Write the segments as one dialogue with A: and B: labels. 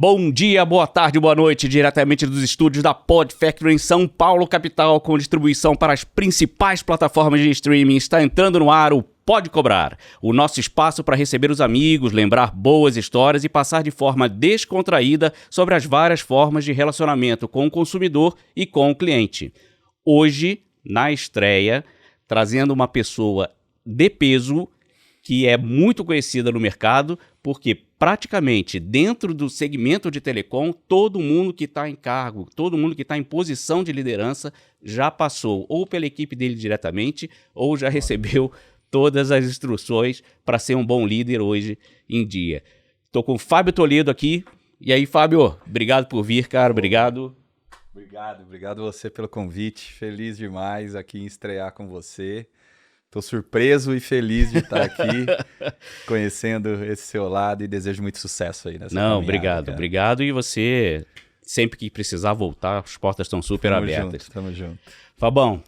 A: Bom dia, boa tarde, boa noite, diretamente dos estúdios da Pod Factory em São Paulo, capital, com distribuição para as principais plataformas de streaming. Está entrando no ar o Pode Cobrar, o nosso espaço para receber os amigos, lembrar boas histórias e passar de forma descontraída sobre as várias formas de relacionamento com o consumidor e com o cliente. Hoje, na estreia, trazendo uma pessoa de peso que é muito conhecida no mercado, porque praticamente dentro do segmento de telecom, todo mundo que está em cargo, todo mundo que está em posição de liderança já passou ou pela equipe dele diretamente ou já recebeu todas as instruções para ser um bom líder hoje em dia. Estou com o Fábio Toledo aqui. E aí, Fábio, obrigado por vir, cara, obrigado.
B: Obrigado você pelo convite, feliz demais aqui em estrear com você. Estou surpreso e feliz de estar aqui, conhecendo esse seu lado e desejo muito sucesso aí nessa caminhada.
A: Obrigado. E você, sempre que precisar voltar, as portas estão super abertas.
B: Tamo junto.
A: Fabão,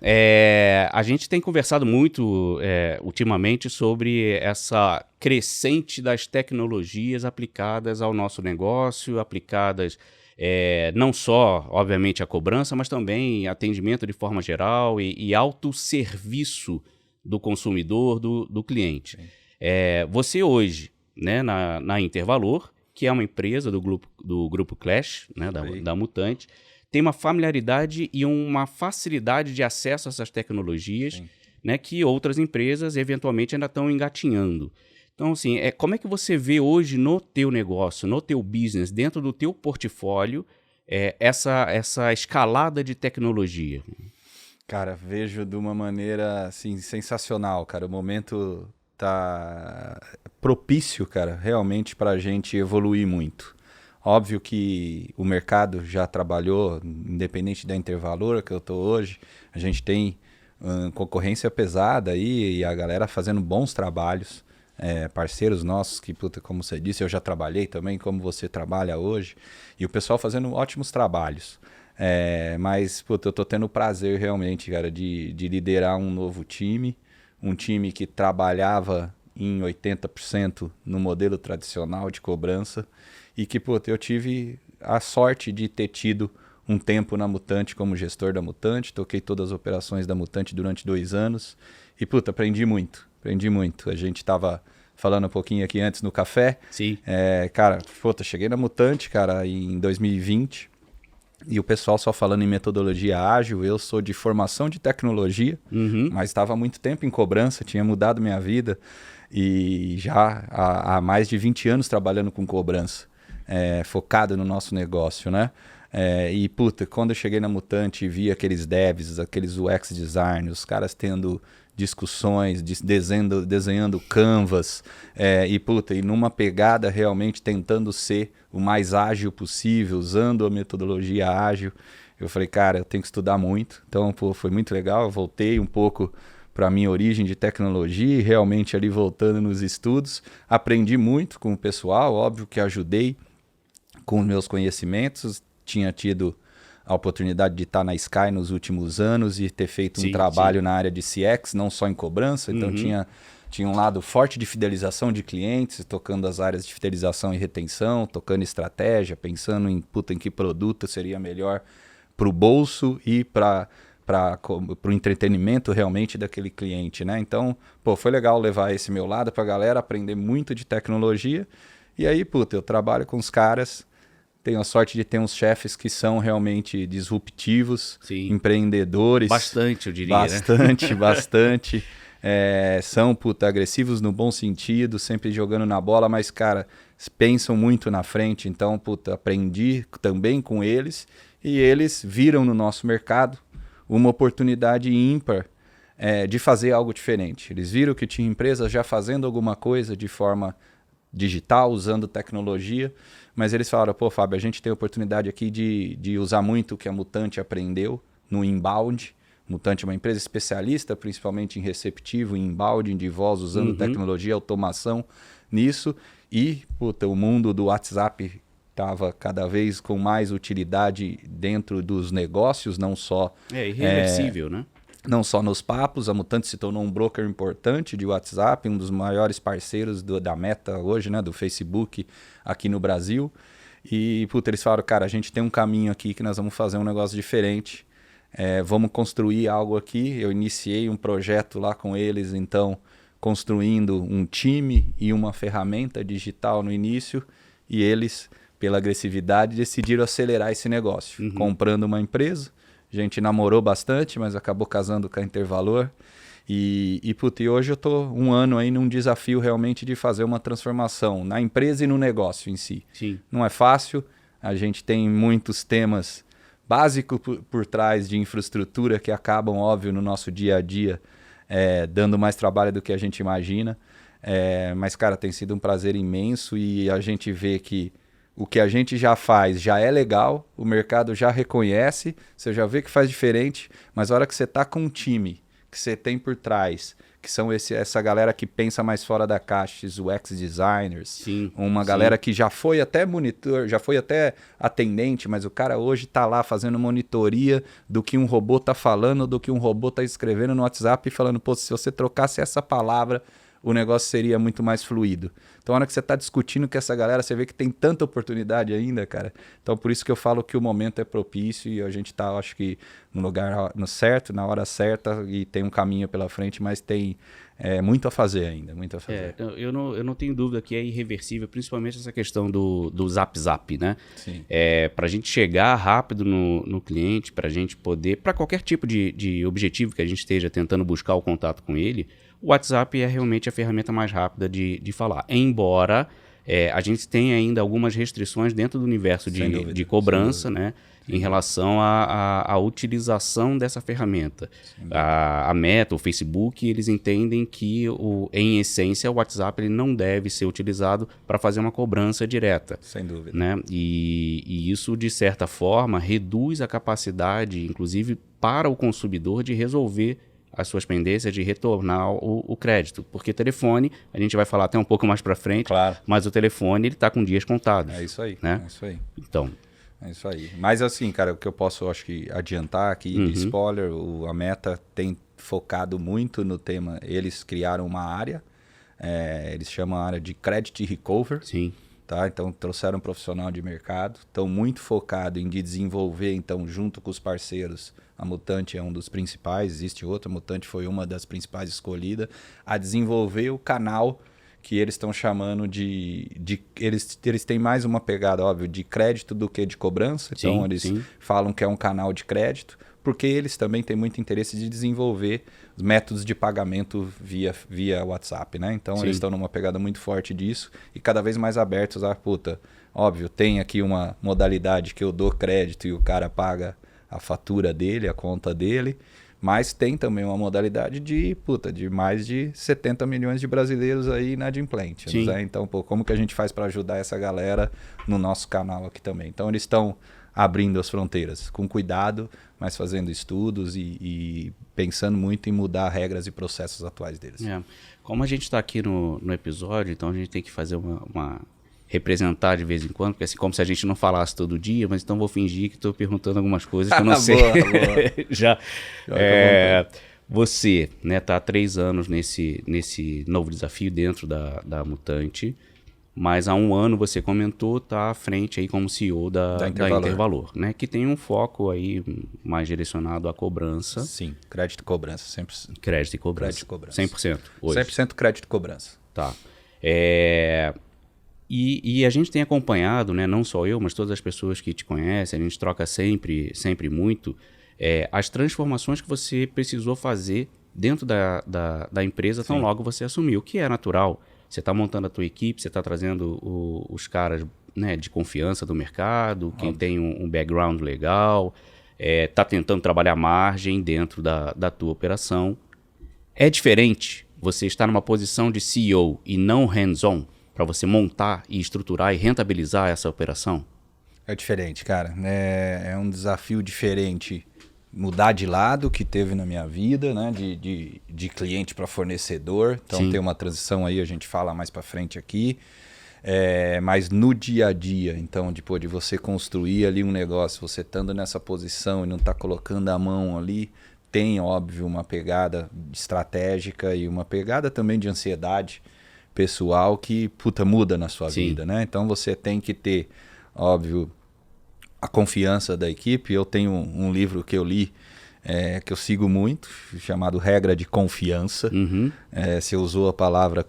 A: a gente tem conversado muito ultimamente sobre essa crescente das tecnologias aplicadas ao nosso negócio, aplicadas não só, obviamente, a cobrança, mas também atendimento de forma geral e autosserviço do consumidor, do cliente. Você hoje, né, na Intervalor, que é uma empresa do grupo Clash, né, da Mutante, tem uma familiaridade e uma facilidade de acesso a essas tecnologias, né, que outras empresas eventualmente ainda estão engatinhando. Então, assim, como é que você vê hoje no teu negócio, no teu business, dentro do teu portfólio, essa escalada de tecnologia?
B: Cara, vejo de uma maneira assim, sensacional, cara. O momento tá propício, cara, realmente para a gente evoluir muito. Óbvio que o mercado já trabalhou, independente da Intervalor que eu tô hoje, a gente tem concorrência pesada aí e a galera fazendo bons trabalhos, parceiros nossos que, puta, como você disse, eu já trabalhei também, como você trabalha hoje, e o pessoal fazendo ótimos trabalhos. Mas, puta, eu tô tendo o prazer realmente, cara, de liderar um novo time, um time que trabalhava em 80% no modelo tradicional de cobrança e que, puta, eu tive a sorte de ter tido um tempo na Mutante como gestor da Mutante, toquei todas as operações da Mutante durante 2 anos e, puta, aprendi muito. A gente tava falando um pouquinho aqui antes no café.
A: Sim.
B: Cara, puta, cheguei na Mutante, cara, em 2020. E o pessoal só falando em metodologia ágil, eu sou de formação de tecnologia, mas estava há muito tempo em cobrança, tinha mudado minha vida e já há mais de 20 anos trabalhando com cobrança, focado no nosso negócio, né? E puta, quando eu cheguei na Mutante e vi aqueles devs, aqueles UX designers, os caras tendo discussões, desenhando canvas, e numa pegada realmente tentando ser o mais ágil possível, usando a metodologia ágil. Eu falei, cara, eu tenho que estudar muito. Então, foi muito legal. Eu voltei um pouco para a minha origem de tecnologia e realmente ali voltando nos estudos. Aprendi muito com o pessoal, óbvio que ajudei com os meus conhecimentos. Tinha tido a oportunidade de estar na Sky nos últimos anos e ter feito um trabalho na área de CX, não só em cobrança. Então, tinha um lado forte de fidelização de clientes, tocando as áreas de fidelização e retenção, tocando estratégia, pensando em que produto seria melhor para o bolso e para o entretenimento realmente daquele cliente, né? Então, foi legal levar esse meu lado para a galera, aprender muito de tecnologia. E aí, eu trabalho com os caras, tenho a sorte de ter uns chefes que são realmente disruptivos, empreendedores.
A: Bastante, eu diria,
B: Bastante. São agressivos no bom sentido, sempre jogando na bola, mas, cara, pensam muito na frente. Então, aprendi também com eles e eles viram no nosso mercado uma oportunidade ímpar de fazer algo diferente. Eles viram que tinha empresas já fazendo alguma coisa de forma digital, usando tecnologia, mas eles falaram, Fábio, a gente tem a oportunidade aqui de usar muito o que a Mutante aprendeu no inbound. Mutante é uma empresa especialista, principalmente em receptivo, em inbound, de voz, usando tecnologia, automação nisso. E, o mundo do WhatsApp estava cada vez com mais utilidade dentro dos negócios, não só...
A: irreversível, né?
B: Não só nos papos, a Mutante se tornou um broker importante de WhatsApp, um dos maiores parceiros da Meta hoje, né, do Facebook aqui no Brasil. E, puta, eles falaram, cara, a gente tem um caminho aqui que nós vamos fazer um negócio diferente. Vamos construir algo aqui. Eu iniciei um projeto lá com eles, então, construindo um time e uma ferramenta digital no início. E eles, pela agressividade, decidiram acelerar esse negócio. Comprando uma empresa. A gente namorou bastante, mas acabou casando com a Intervalor. Puta, e hoje eu tô um ano aí num desafio realmente de fazer uma transformação na empresa e no negócio em si.
A: Sim.
B: Não é fácil, a gente tem muitos temas básicos por trás de infraestrutura que acabam, óbvio, no nosso dia a dia, dando mais trabalho do que a gente imagina. Mas, cara, tem sido um prazer imenso e a gente vê que o que a gente já faz já é legal, o mercado já reconhece, você já vê que faz diferente, mas a hora que você tá com um time que você tem por trás, que são essa galera que pensa mais fora da caixa, os UX designers,
A: sim,
B: galera que já foi até monitor, já foi até atendente, mas o cara hoje tá lá fazendo monitoria do que um robô tá falando, do que um robô tá escrevendo no WhatsApp e falando, pô, se você trocasse essa palavra, o negócio seria muito mais fluido. Então, na hora que você está discutindo com essa galera, você vê que tem tanta oportunidade ainda, cara. Então, por isso que eu falo que o momento é propício e a gente está, acho que, no lugar certo, na hora certa e tem um caminho pela frente, mas tem muito a fazer ainda, muito a fazer.
A: Eu não tenho dúvida que é irreversível, principalmente essa questão do Zap, né?
B: Sim.
A: Para a gente chegar rápido no cliente, para a gente poder, para qualquer tipo de objetivo que a gente esteja tentando buscar o contato com ele, o WhatsApp é realmente a ferramenta mais rápida de falar. Embora a gente tenha ainda algumas restrições dentro do universo de cobrança, né? Em relação à utilização dessa ferramenta. A Meta, o Facebook, eles entendem que, em essência, o WhatsApp ele não deve ser utilizado para fazer uma cobrança direta.
B: Sem dúvida.
A: Né? E isso, de certa forma, reduz a capacidade, inclusive, para o consumidor de resolver as suas pendências, de retornar o crédito. Porque telefone, a gente vai falar até um pouco mais para frente,
B: claro.
A: Mas o telefone ele está com dias contados.
B: É isso aí,
A: né?
B: É isso aí.
A: Então...
B: É isso aí. Mas assim, cara, o que eu posso, acho que, adiantar aqui de spoiler, a Meta tem focado muito no tema. Eles criaram uma área, eles chamam a área de Credit Recover.
A: Sim.
B: Tá? Então, trouxeram um profissional de mercado. Estão muito focados em desenvolver, então, junto com os parceiros. A Mutante é um dos principais, existe outra. A Mutante foi uma das principais escolhidas. A desenvolver o canal que eles estão chamando eles têm mais uma pegada, óbvio, de crédito do que de cobrança. Então, eles falam que é um canal de crédito, porque eles também têm muito interesse de desenvolver os métodos de pagamento via WhatsApp, né? Então, eles estão numa pegada muito forte disso e cada vez mais abertos a, óbvio, tem aqui uma modalidade que eu dou crédito e o cara paga a fatura dele, a conta dele. Mas tem também uma modalidade de mais de 70 milhões de brasileiros aí inadimplentes. Né? Então, como que a gente faz para ajudar essa galera no nosso canal aqui também? Então, eles estão abrindo as fronteiras, com cuidado, mas fazendo estudos e pensando muito em mudar regras e processos atuais deles.
A: Como a gente está aqui no episódio, então a gente tem que fazer uma representar de vez em quando, porque assim, como se a gente não falasse todo dia, mas então vou fingir que estou perguntando algumas coisas que eu não sei.
B: Boa.
A: Já. Você, né, tá há 3 anos nesse novo desafio dentro da Mutante, mas há 1 ano você comentou, tá à frente aí como CEO da Intervalor, né, que tem um foco aí mais direcionado à cobrança.
B: Sim, crédito e cobrança, 100%.
A: Crédito e cobrança. 100% hoje.
B: 100% crédito e cobrança.
A: Tá. E a gente tem acompanhado, né, não só eu, mas todas as pessoas que te conhecem, a gente troca sempre muito, as transformações que você precisou fazer dentro da empresa tão logo você assumiu, que é natural. Você está montando a tua equipe, você está trazendo os caras, né, de confiança do mercado, quem tem um background legal, está tentando trabalhar margem dentro da tua operação. É diferente você estar numa posição de CEO e não hands-on, para você montar e estruturar e rentabilizar essa operação?
B: É diferente, cara. É um desafio diferente mudar de lado que teve na minha vida, né? De cliente para fornecedor. Então tem uma transição aí, a gente fala mais para frente aqui. Mas no dia a dia, então, de você construir ali um negócio, você estando nessa posição e não tá colocando a mão ali, tem, óbvio, uma pegada estratégica e uma pegada também de ansiedade pessoal que muda na sua vida, né? Então você tem que ter óbvio, a confiança da equipe. Eu tenho um livro que eu li, que eu sigo muito, chamado Regra de Confiança. Você usou a palavra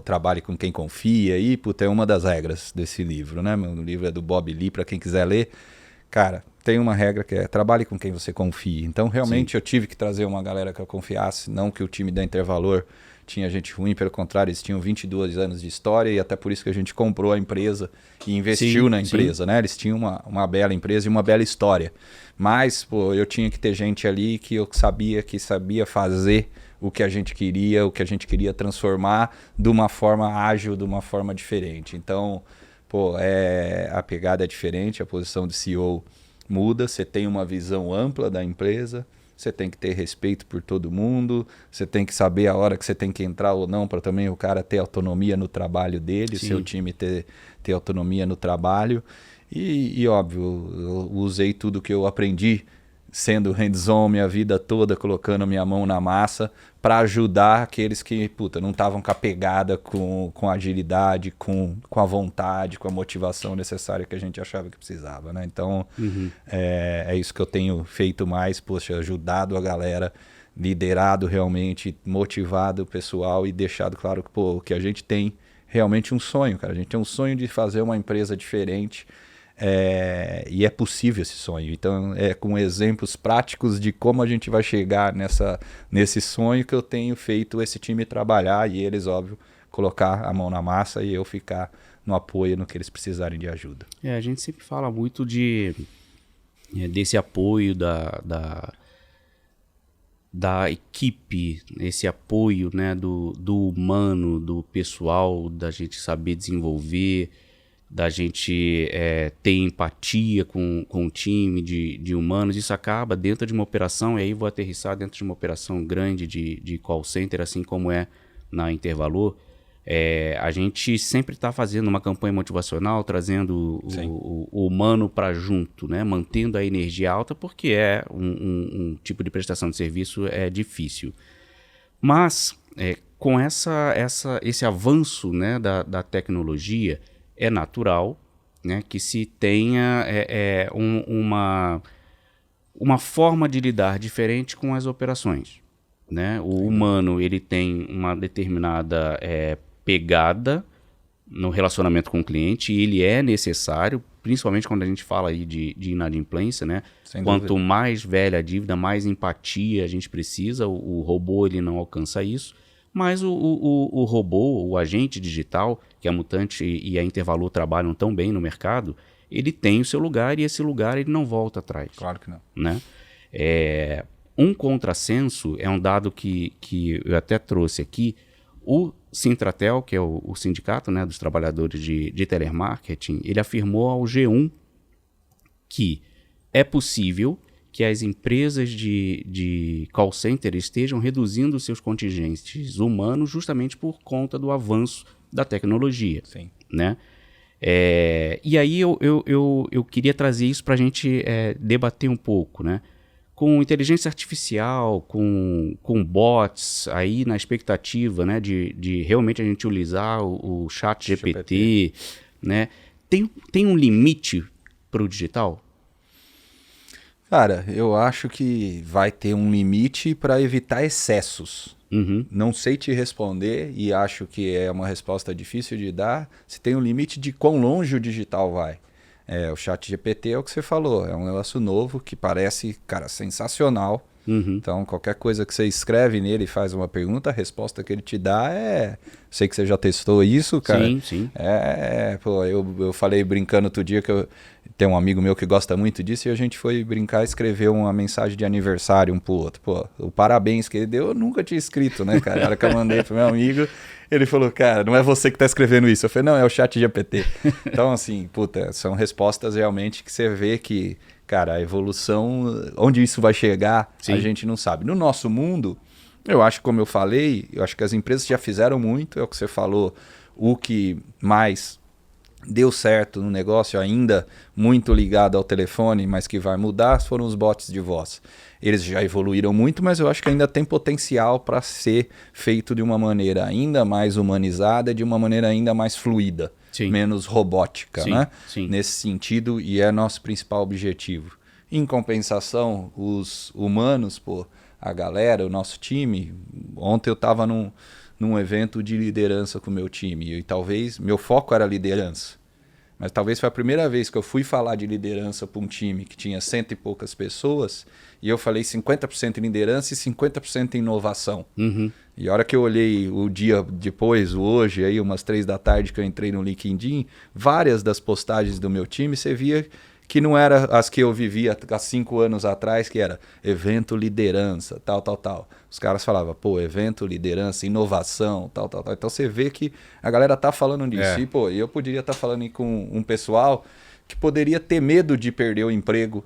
B: trabalhe com quem confia, e é uma das regras desse livro, né? Meu livro é do Bob Lee, para quem quiser ler. Cara, tem uma regra que é trabalhe com quem você confia. Então, realmente, eu tive que trazer uma galera que eu confiasse, não que o time da Intervalor tinha gente ruim, pelo contrário, eles tinham 22 anos de história, e até por isso que a gente comprou a empresa e investiu na empresa, né? Eles tinham uma bela empresa e uma bela história. Mas, eu tinha que ter gente ali que eu sabia fazer o que a gente queria transformar de uma forma ágil, de uma forma diferente. Então, a pegada é diferente, a posição de CEO muda, você tem uma visão ampla da empresa, você tem que ter respeito por todo mundo, você tem que saber a hora que você tem que entrar ou não, para também o cara ter autonomia no trabalho dele, o seu time ter autonomia no trabalho. E óbvio, eu usei tudo que eu aprendi sendo hands-on minha vida toda, colocando minha mão na massa, para ajudar aqueles que não estavam com a pegada, com a agilidade, com a vontade, com a motivação necessária que a gente achava que precisava, né? Então, é isso que eu tenho feito mais, ajudado a galera, liderado realmente, motivado o pessoal e deixado claro que a gente tem realmente um sonho, cara. A gente tem um sonho de fazer uma empresa diferente. E é possível esse sonho. Então, com exemplos práticos de como a gente vai chegar nesse sonho que eu tenho feito esse time trabalhar e eles, óbvio, colocar a mão na massa e eu ficar no apoio no que eles precisarem de ajuda.
A: A gente sempre fala muito desse apoio da equipe, esse apoio, né, do humano, do pessoal, da gente saber desenvolver, da gente ter empatia com o time de humanos. Isso acaba dentro de uma operação, e aí vou aterrissar dentro de uma operação grande de call center, assim como é na Intervalor. A gente sempre está fazendo uma campanha motivacional, trazendo o humano para junto, né? Mantendo a energia alta, porque um tipo de prestação de serviço difícil. Mas com esse avanço, né, da tecnologia, é natural, né, que se tenha uma forma de lidar diferente com as operações, né? O humano, ele tem uma determinada pegada no relacionamento com o cliente, e ele é necessário, principalmente quando a gente fala aí de inadimplência, né? Quanto mais velha a dívida, mais empatia a gente precisa. O robô, ele não alcança isso. Mas o robô, o agente digital, que a Mutante e a Intervalor trabalham tão bem no mercado, ele tem o seu lugar, e esse lugar ele não volta atrás.
B: Claro que não.
A: Né? Um contrassenso é um dado que eu até trouxe aqui. O Sintratel, que é o sindicato, né, dos trabalhadores de telemarketing, ele afirmou ao G1 que é possível que as empresas de call center estejam reduzindo seus contingentes humanos justamente por conta do avanço da tecnologia.
B: Sim.
A: Né? E aí eu queria trazer isso para a gente debater um pouco, né? Com inteligência artificial, com bots, aí na expectativa, né, de realmente a gente utilizar o chat GPT, né? Tem um limite para o digital?
B: Cara, eu acho que vai ter um limite para evitar excessos. Não sei te responder, e acho que é uma resposta difícil de dar, se tem um limite de quão longe o digital vai. O chat GPT é o que você falou, é um negócio novo que parece, cara, sensacional. Então, qualquer coisa que você escreve nele e faz uma pergunta, a resposta que ele te dá sei que você já testou isso, cara.
A: Sim.
B: Eu falei brincando outro dia que tem um amigo meu que gosta muito disso, e a gente foi brincar e escrever uma mensagem de aniversário um pro outro. O parabéns que ele deu, eu nunca tinha escrito, né, cara? Na hora que eu mandei pro meu amigo, ele falou, cara, não é você que tá escrevendo isso. Eu falei, não, é o chat GPT. Então, assim, são respostas realmente que você vê que, cara, a evolução, onde isso vai chegar, a gente não sabe. No nosso mundo, eu acho, como eu falei, eu acho que as empresas já fizeram muito, é o que você falou, o que mais deu certo no negócio, ainda muito ligado ao telefone, mas que vai mudar, foram os bots de voz. Eles já evoluíram muito, mas eu acho que ainda tem potencial para ser feito de uma maneira ainda mais humanizada, de uma maneira ainda mais fluida. menos robótica,
A: Sim,
B: né?
A: sim.
B: Nesse sentido, e é nosso principal objetivo. Em compensação, os humanos, pô, a galera, o nosso time. Ontem eu estava num evento de liderança com o meu time e talvez meu foco era liderança. Mas talvez foi a primeira vez que eu fui falar de liderança para um time que tinha 100 e poucas pessoas e eu falei 50% em liderança e 50% em inovação. E a hora que eu olhei o dia depois, hoje, aí umas 3 da tarde que eu entrei no LinkedIn, várias das postagens do meu time, você via que não era as que eu vivia há 5 anos atrás, que era evento liderança, tal, tal, tal. Os caras falavam, pô, evento liderança, inovação, tal, tal, tal. Então você vê que a galera tá falando disso. E, pô, eu poderia estar falando com um pessoal que poderia ter medo de perder o emprego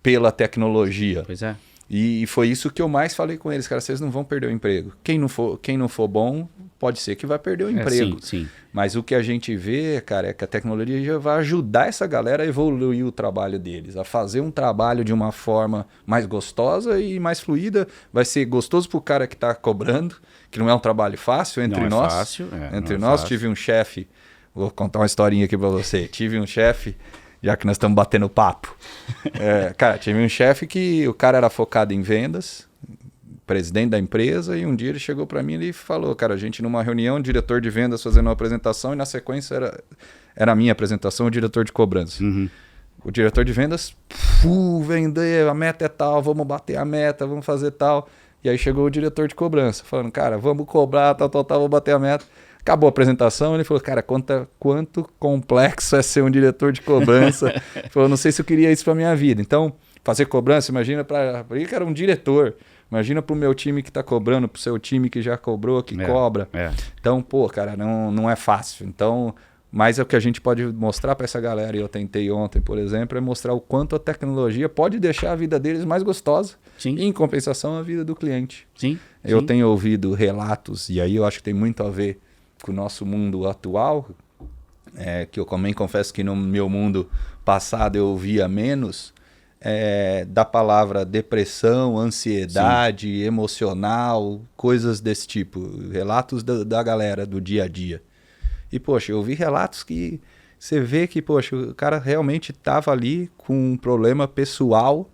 B: pela tecnologia.
A: Pois é.
B: E foi isso que eu mais falei com eles, cara, vocês não vão perder o emprego. Quem não for bom, pode ser que vai perder o emprego.
A: Sim.
B: Mas o que a gente vê, cara, é que a tecnologia vai ajudar essa galera a evoluir o trabalho deles, a fazer um trabalho de uma forma mais gostosa e mais fluida. Vai ser gostoso pro cara que está cobrando, que não é um trabalho fácil entre
A: não
B: nós.
A: É fácil,
B: entre nós, tive um chefe, vou contar uma historinha aqui para você. Tive um chefe, já que nós estamos batendo papo. Cara, tive um chefe que o cara era focado em vendas, presidente da empresa, e um dia ele chegou para mim e falou, cara, a gente numa reunião, diretor de vendas fazendo uma apresentação, e na sequência era a minha apresentação, o diretor de cobrança. O diretor de vendas, vender, a meta é tal, vamos bater a meta, vamos fazer tal. E aí chegou o diretor de cobrança, falando, cara, vamos cobrar, tal, vamos bater a meta. Acabou a apresentação, ele falou, cara, quanto complexo é ser um diretor de cobrança. Ele falou, não sei se eu queria isso para minha vida. Então, fazer cobrança, imagina para ele que era um diretor. Imagina para o meu time que está cobrando, para o seu time que já cobrou, que cobra. Então, pô, cara, não é fácil. Então, mas é o que a gente pode mostrar para essa galera, e eu tentei ontem, por exemplo, é mostrar o quanto a tecnologia pode deixar a vida deles mais gostosa.
A: Sim.
B: E, em compensação, a vida do cliente.
A: Sim.
B: Eu tenho ouvido relatos, e aí eu acho que tem muito a ver com o nosso mundo atual, que eu também confesso que no meu mundo passado eu ouvia menos, da palavra depressão, ansiedade, emocional, coisas desse tipo, relatos da galera do dia a dia. E, poxa, eu ouvi relatos que você vê que, poxa, o cara realmente estava ali com um problema pessoal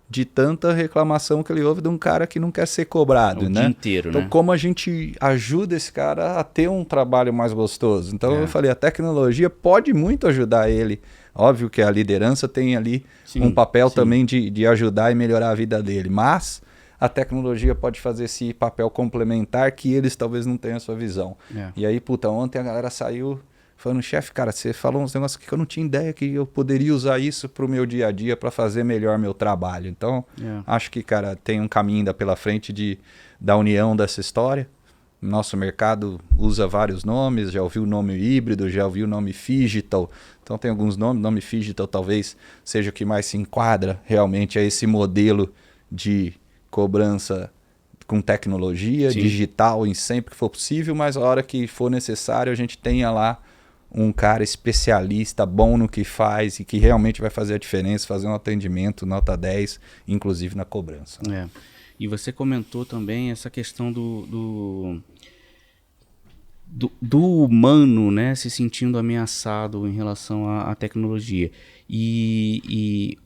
B: de tanta reclamação que ele ouve de um cara que não quer ser cobrado, né?
A: O dia inteiro,
B: então, como a gente ajuda esse cara a ter um trabalho mais gostoso? Então, eu falei, a tecnologia pode muito ajudar ele. Óbvio que a liderança tem ali um papel também de ajudar e melhorar a vida dele, mas a tecnologia pode fazer esse papel complementar que eles talvez não tenham a sua visão. E aí, puta, ontem a galera saiu falando, chefe, cara, você falou uns negócios que eu não tinha ideia que eu poderia usar isso para o meu dia a dia para fazer melhor meu trabalho. Então, acho que, cara, tem um caminho ainda pela frente da união dessa história. Nosso mercado usa vários nomes, já ouviu o nome híbrido, já ouviu o nome Phygital. Então tem alguns nomes, o nome Phygital talvez seja o que mais se enquadra realmente a esse modelo de cobrança com tecnologia, digital em sempre que for possível, mas a hora que for necessário a gente tenha lá um cara especialista, bom no que faz e que realmente vai fazer a diferença, fazer um atendimento nota 10, inclusive na cobrança.
A: E você comentou também essa questão do humano, né, se sentindo ameaçado em relação à tecnologia. E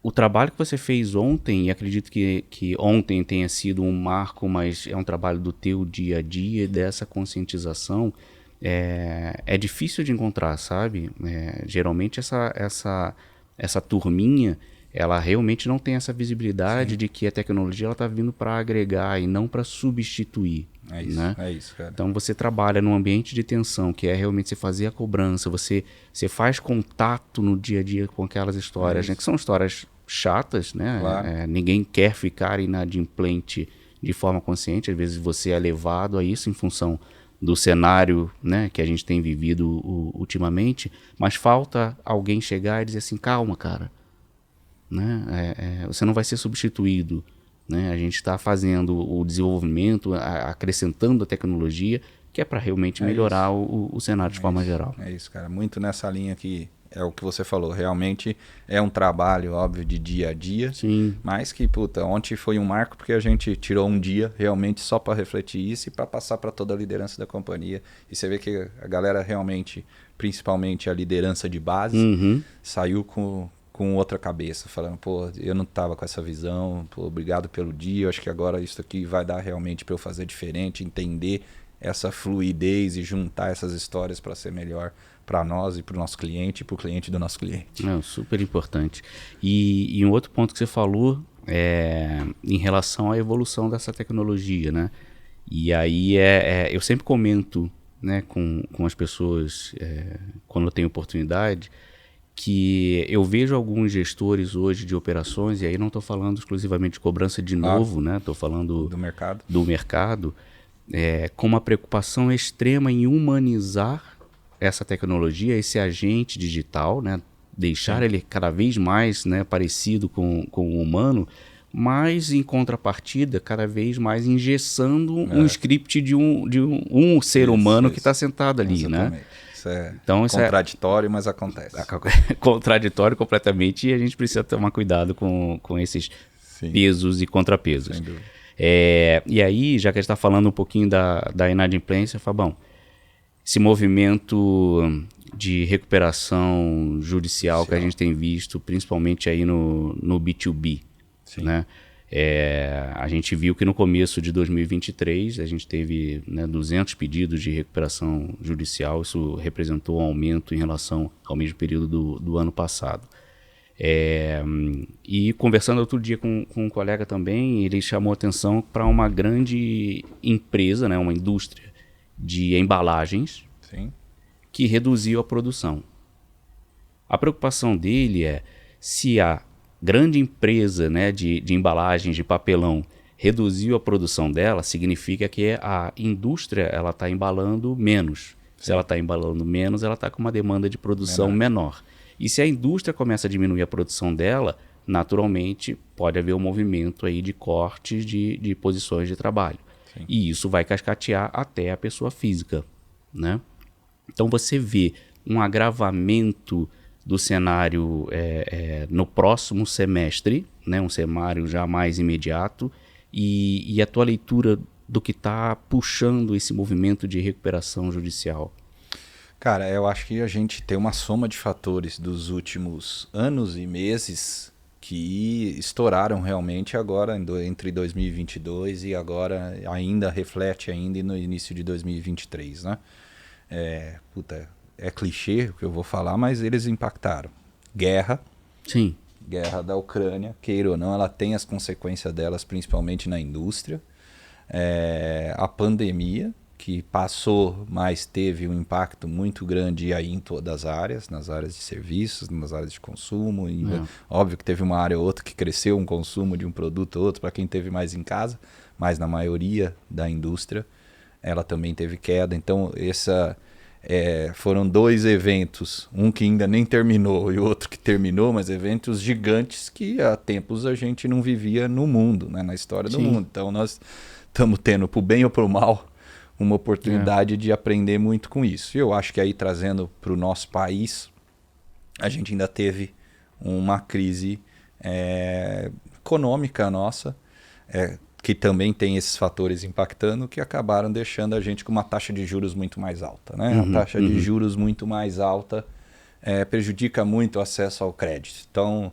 A: o trabalho que você fez ontem, e acredito que ontem tenha sido um marco, mas é um trabalho do teu dia a dia, dessa conscientização, é difícil de encontrar, sabe? Geralmente essa turminha, ela realmente não tem essa visibilidade de que a tecnologia está vindo para agregar e não para substituir.
B: É isso,
A: né?
B: É isso, cara.
A: Então você trabalha num ambiente de tensão, que é realmente você fazer a cobrança, você faz contato no dia a dia com aquelas histórias, né? Que são histórias chatas, né?
B: Claro.
A: Ninguém quer ficar inadimplente de forma consciente, às vezes você é levado a isso em função do cenário, né, que a gente tem vivido ultimamente, mas falta alguém chegar e dizer assim, calma, cara, né? Você não vai ser substituído, né? A gente está fazendo o desenvolvimento, acrescentando a tecnologia, que é para realmente melhorar o cenário de forma geral.
B: É isso, cara. Muito nessa linha que é o que você falou, realmente é um trabalho, óbvio, de dia a dia.
A: Sim.
B: Mas que, puta, ontem foi um marco porque a gente tirou um dia realmente só para refletir isso e para passar para toda a liderança da companhia. E você vê que a galera realmente, principalmente a liderança de base, saiu com outra cabeça, falando, pô, eu não tava com essa visão, pô, obrigado pelo dia, eu acho que agora isso aqui vai dar realmente para eu fazer diferente, entender essa fluidez e juntar essas histórias para ser melhor para nós e para o nosso cliente e para o cliente do nosso cliente.
A: É super importante. E um outro ponto que você falou é em relação à evolução dessa tecnologia, né? E aí eu sempre comento, né, com as pessoas quando eu tenho oportunidade, que eu vejo alguns gestores hoje de operações, e aí não estou falando exclusivamente de cobrança de novo, né? Estou falando do mercado, com uma preocupação extrema em humanizar essa tecnologia, esse agente digital, né? Deixar ele cada vez mais, né, parecido com o humano, mas em contrapartida, cada vez mais engessando um script de um ser humano que está sentado ali. Exatamente. Né?
B: Isso é então, contraditório, mas acontece.
A: Contraditório completamente, e a gente precisa tomar cuidado com esses pesos e contrapesos.
B: Sem dúvida.
A: E aí, já que a gente está falando um pouquinho da inadimplência, Fabão, esse movimento de recuperação judicial que a gente tem visto, principalmente aí no B2B, né? A gente viu que no começo de 2023 a gente teve, né, 200 pedidos de recuperação judicial, isso representou um aumento em relação ao mesmo período do ano passado. E conversando outro dia com um colega também, ele chamou atenção para uma grande empresa, né, uma indústria de embalagens que reduziu a produção. A preocupação dele é se a grande empresa, né, de embalagens de papelão reduziu a produção dela, significa que a indústria ela está embalando menos. Se ela está embalando menos, ela está com uma demanda de produção menor. E se a indústria começa a diminuir a produção dela, naturalmente pode haver um movimento aí de cortes de posições de trabalho. E isso vai cascatear até a pessoa física, né? Então você vê um agravamento do cenário no próximo semestre, né? Um cenário já mais imediato, e a tua leitura do que está puxando esse movimento de recuperação judicial?
B: Cara, eu acho que a gente tem uma soma de fatores dos últimos anos e meses que estouraram realmente agora entre 2022 e agora ainda reflete ainda no início de 2023, né? É clichê o que eu vou falar, mas eles impactaram. Guerra.
A: Sim.
B: Guerra da Ucrânia, queira ou não, ela tem as consequências delas, principalmente na indústria. A pandemia, que passou, mas teve um impacto muito grande aí em todas as áreas, nas áreas de serviços, nas áreas de consumo. Óbvio que teve uma área ou outra que cresceu um consumo de um produto ou outro para quem teve mais em casa, mas na maioria da indústria ela também teve queda. Então foram dois eventos, um que ainda nem terminou e o outro que terminou, mas eventos gigantes que há tempos a gente não vivia no mundo, né, na história do mundo. Então nós estamos tendo, pro bem ou pro mal, uma oportunidade de aprender muito com isso. E eu acho que aí, trazendo para o nosso país, a gente ainda teve uma crise econômica nossa, que também tem esses fatores impactando, que acabaram deixando a gente com uma taxa de juros muito mais alta. Né? A taxa de juros muito mais alta prejudica muito o acesso ao crédito. Então,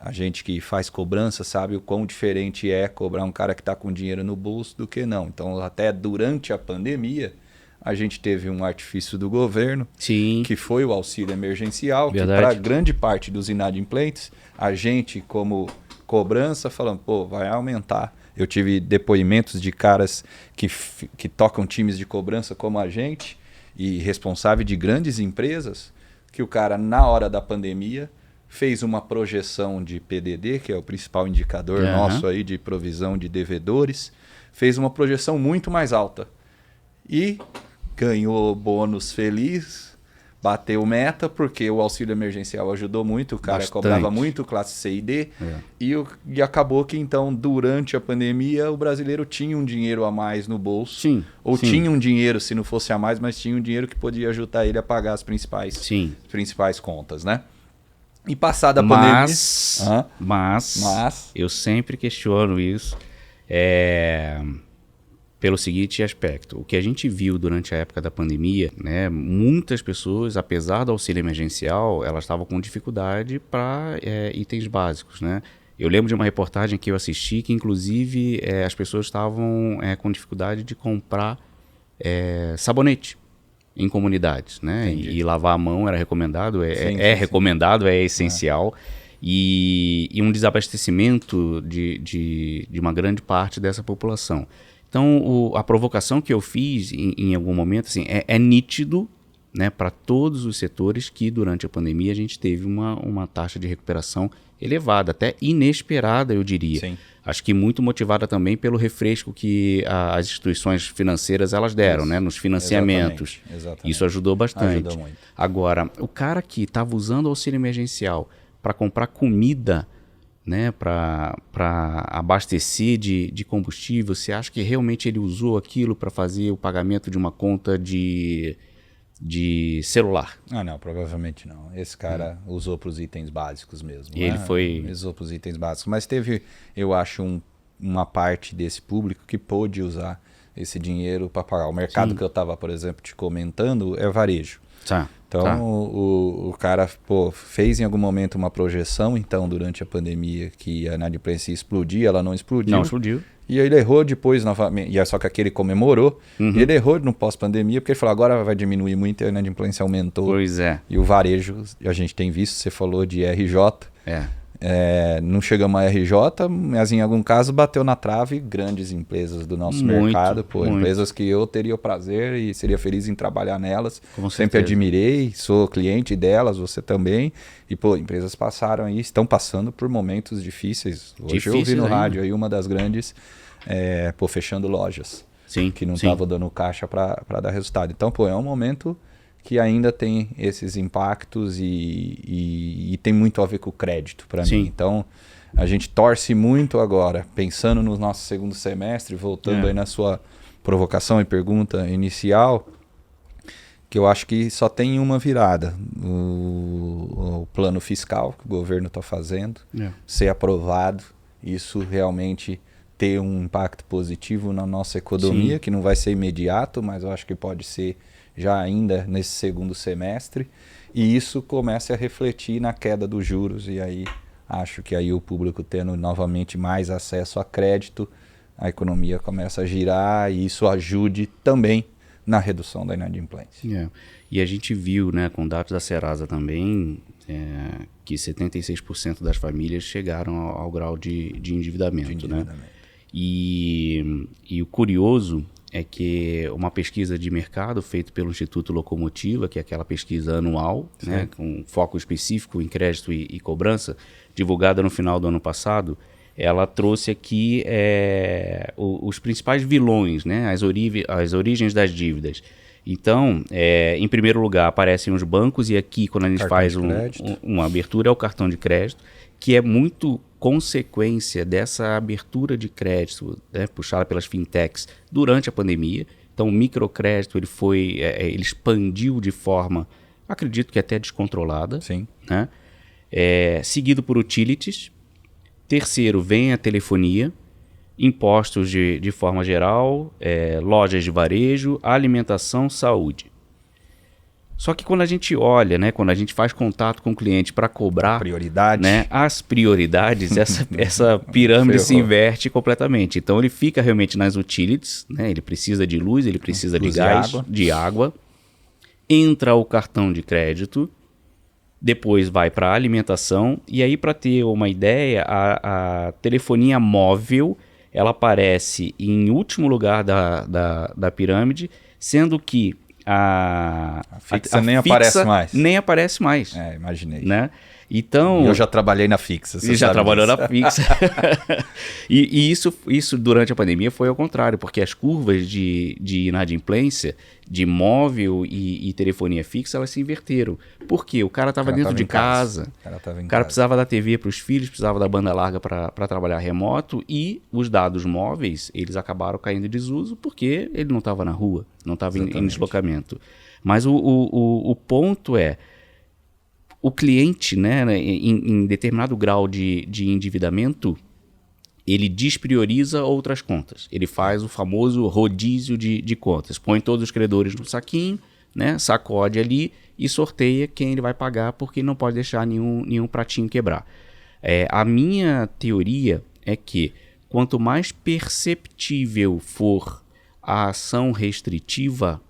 B: a gente que faz cobrança sabe o quão diferente é cobrar um cara que está com dinheiro no bolso do que não. Então, até durante a pandemia, a gente teve um artifício do governo, que foi o auxílio emergencial, que para grande parte dos inadimplentes, a gente, como cobrança, falando, pô, vai aumentar. Eu tive depoimentos de caras que tocam times de cobrança como a gente e responsável de grandes empresas, que o cara, na hora da pandemia, fez uma projeção de PDD, que é o principal indicador nosso aí de provisão de devedores, fez uma projeção muito mais alta e ganhou bônus feliz, bateu meta, porque o auxílio emergencial ajudou muito, o cara cobrava muito, classe C e D, e acabou que então, durante a pandemia, o brasileiro tinha um dinheiro a mais no bolso, tinha um dinheiro, se não fosse a mais, mas tinha um dinheiro que podia ajudar ele a pagar as principais contas, né? E passada a pandemia...
A: Mas, eu sempre questiono isso, pelo seguinte aspecto. O que a gente viu durante a época da pandemia, né, muitas pessoas, apesar do auxílio emergencial, elas estavam com dificuldade para itens básicos, né? Eu lembro de uma reportagem que eu assisti que, inclusive, as pessoas estavam com dificuldade de comprar sabonete em comunidades, né? E lavar a mão era recomendado, recomendado, é essencial. E um desabastecimento de uma grande parte dessa população. Então, a provocação que eu fiz em algum momento, assim, é nítido, né, para todos os setores que durante a pandemia a gente teve uma taxa de recuperação elevada, até inesperada, eu diria.
B: Sim.
A: Acho que muito motivada também pelo refresco que as instituições financeiras elas deram, né, nos financiamentos.
B: Exatamente.
A: Isso ajudou bastante.
B: Ajudou muito.
A: Agora, o cara que estava usando o auxílio emergencial para comprar comida, né, para abastecer de combustível, você acha que realmente ele usou aquilo para fazer o pagamento de uma conta de celular?
B: Ah, não, provavelmente não. Esse cara usou para os itens básicos mesmo.
A: E ele foi...
B: Usou para os itens básicos. Mas teve, eu acho, uma parte desse público que pôde usar esse dinheiro para pagar. O mercado que eu estava, por exemplo, te comentando é varejo. Então, o cara fez em algum momento uma projeção, então, durante a pandemia, que a inadimplência ia explodir, ela não explodiu.
A: Não explodiu.
B: E aí ele errou depois novamente, e só que aquele comemorou, e ele errou no pós-pandemia, porque ele falou, agora vai diminuir muito, e a inadimplência aumentou.
A: Pois é.
B: E o varejo, a gente tem visto, você falou de RJ, não chegamos a RJ, mas em algum caso bateu na trave grandes empresas do nosso mercado, empresas que eu teria o prazer e seria feliz em trabalhar nelas. Sempre admirei, sou cliente delas, você também. E empresas passaram aí, estão passando por momentos difíceis. Hoje eu ouvi no rádio aí uma das grandes fechando lojas, que não estava dando caixa para dar resultado. Então, é um momento que ainda tem esses impactos e tem muito a ver com o crédito para mim. Então, a gente torce muito agora, pensando no nosso segundo semestre, voltando aí na sua provocação e pergunta inicial, que eu acho que só tem uma virada. O plano fiscal que o governo está fazendo, ser aprovado, isso realmente ter um impacto positivo na nossa economia, que não vai ser imediato, mas eu acho que pode ser já ainda nesse segundo semestre, e isso começa a refletir na queda dos juros, e aí acho que aí o público tendo novamente mais acesso a crédito, a economia começa a girar, e isso ajude também na redução da inadimplência.
A: E a gente viu, né, com dados da Serasa também, que 76% das famílias chegaram ao grau de endividamento. Né? E o curioso é que uma pesquisa de mercado feita pelo Instituto Locomotiva, que é aquela pesquisa anual, né, com foco específico em crédito e cobrança, divulgada no final do ano passado, ela trouxe aqui os principais vilões, né, as origens das dívidas. Então, em primeiro lugar, aparecem os bancos, e aqui, quando a gente faz uma abertura, é o cartão de crédito, que é muito consequência dessa abertura de crédito, né, puxada pelas fintechs durante a pandemia. Então, o microcrédito ele expandiu de forma, acredito que até descontrolada. Né? Seguido por utilities. Terceiro, vem a telefonia, impostos de forma geral, lojas de varejo, alimentação, saúde. Só que quando a gente olha, né, quando a gente faz contato com o cliente para cobrar né, as prioridades, essa pirâmide se inverte completamente. Então ele fica realmente nas utilities, né, ele precisa de luz, ele precisa de gás, de água. Entra o cartão de crédito, depois vai para a alimentação, e aí, para ter uma ideia, a telefonia móvel ela aparece em último lugar da pirâmide, sendo que a
B: fixa nem aparece mais.
A: Nem aparece mais.
B: Imaginei.
A: Né? Então,
B: eu já trabalhei na fixa.
A: Você já trabalhou na fixa. E isso durante a pandemia foi ao contrário, porque as curvas de inadimplência de móvel e telefonia fixa, elas se inverteram. Por quê? O cara estava dentro de casa. O cara precisava da TV para os filhos, precisava da banda larga para trabalhar remoto, e os dados móveis, eles acabaram caindo em desuso porque ele não estava na rua, não estava em deslocamento. Mas o ponto é, o cliente, né, em determinado grau de endividamento, ele desprioriza outras contas. Ele faz o famoso rodízio de contas. Põe todos os credores no saquinho, né, sacode ali e sorteia quem ele vai pagar, porque não pode deixar nenhum pratinho quebrar. A minha teoria é que quanto mais perceptível for a ação restritiva,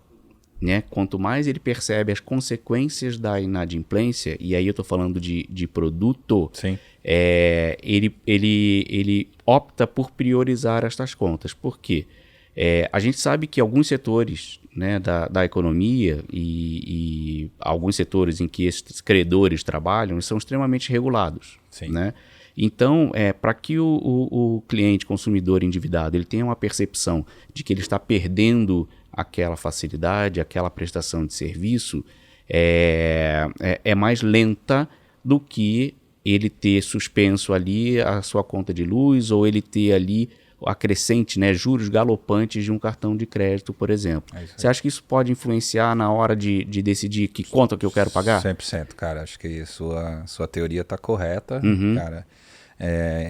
A: né, quanto mais ele percebe as consequências da inadimplência, e aí eu estou falando de produto, ele opta por priorizar estas contas. Por quê? A gente sabe que alguns setores, né, da economia e alguns setores em que esses credores trabalham são extremamente regulados. Né? Então, para que o cliente consumidor endividado ele tenha uma percepção de que ele está perdendo aquela facilidade, aquela prestação de serviço, é mais lenta do que ele ter suspenso ali a sua conta de luz, ou ele ter ali a crescente, né, juros galopantes de um cartão de crédito, por exemplo. Você acha que isso pode influenciar na hora de decidir que conta que eu quero pagar?
B: 100%, cara. Acho que sua teoria está correta, cara.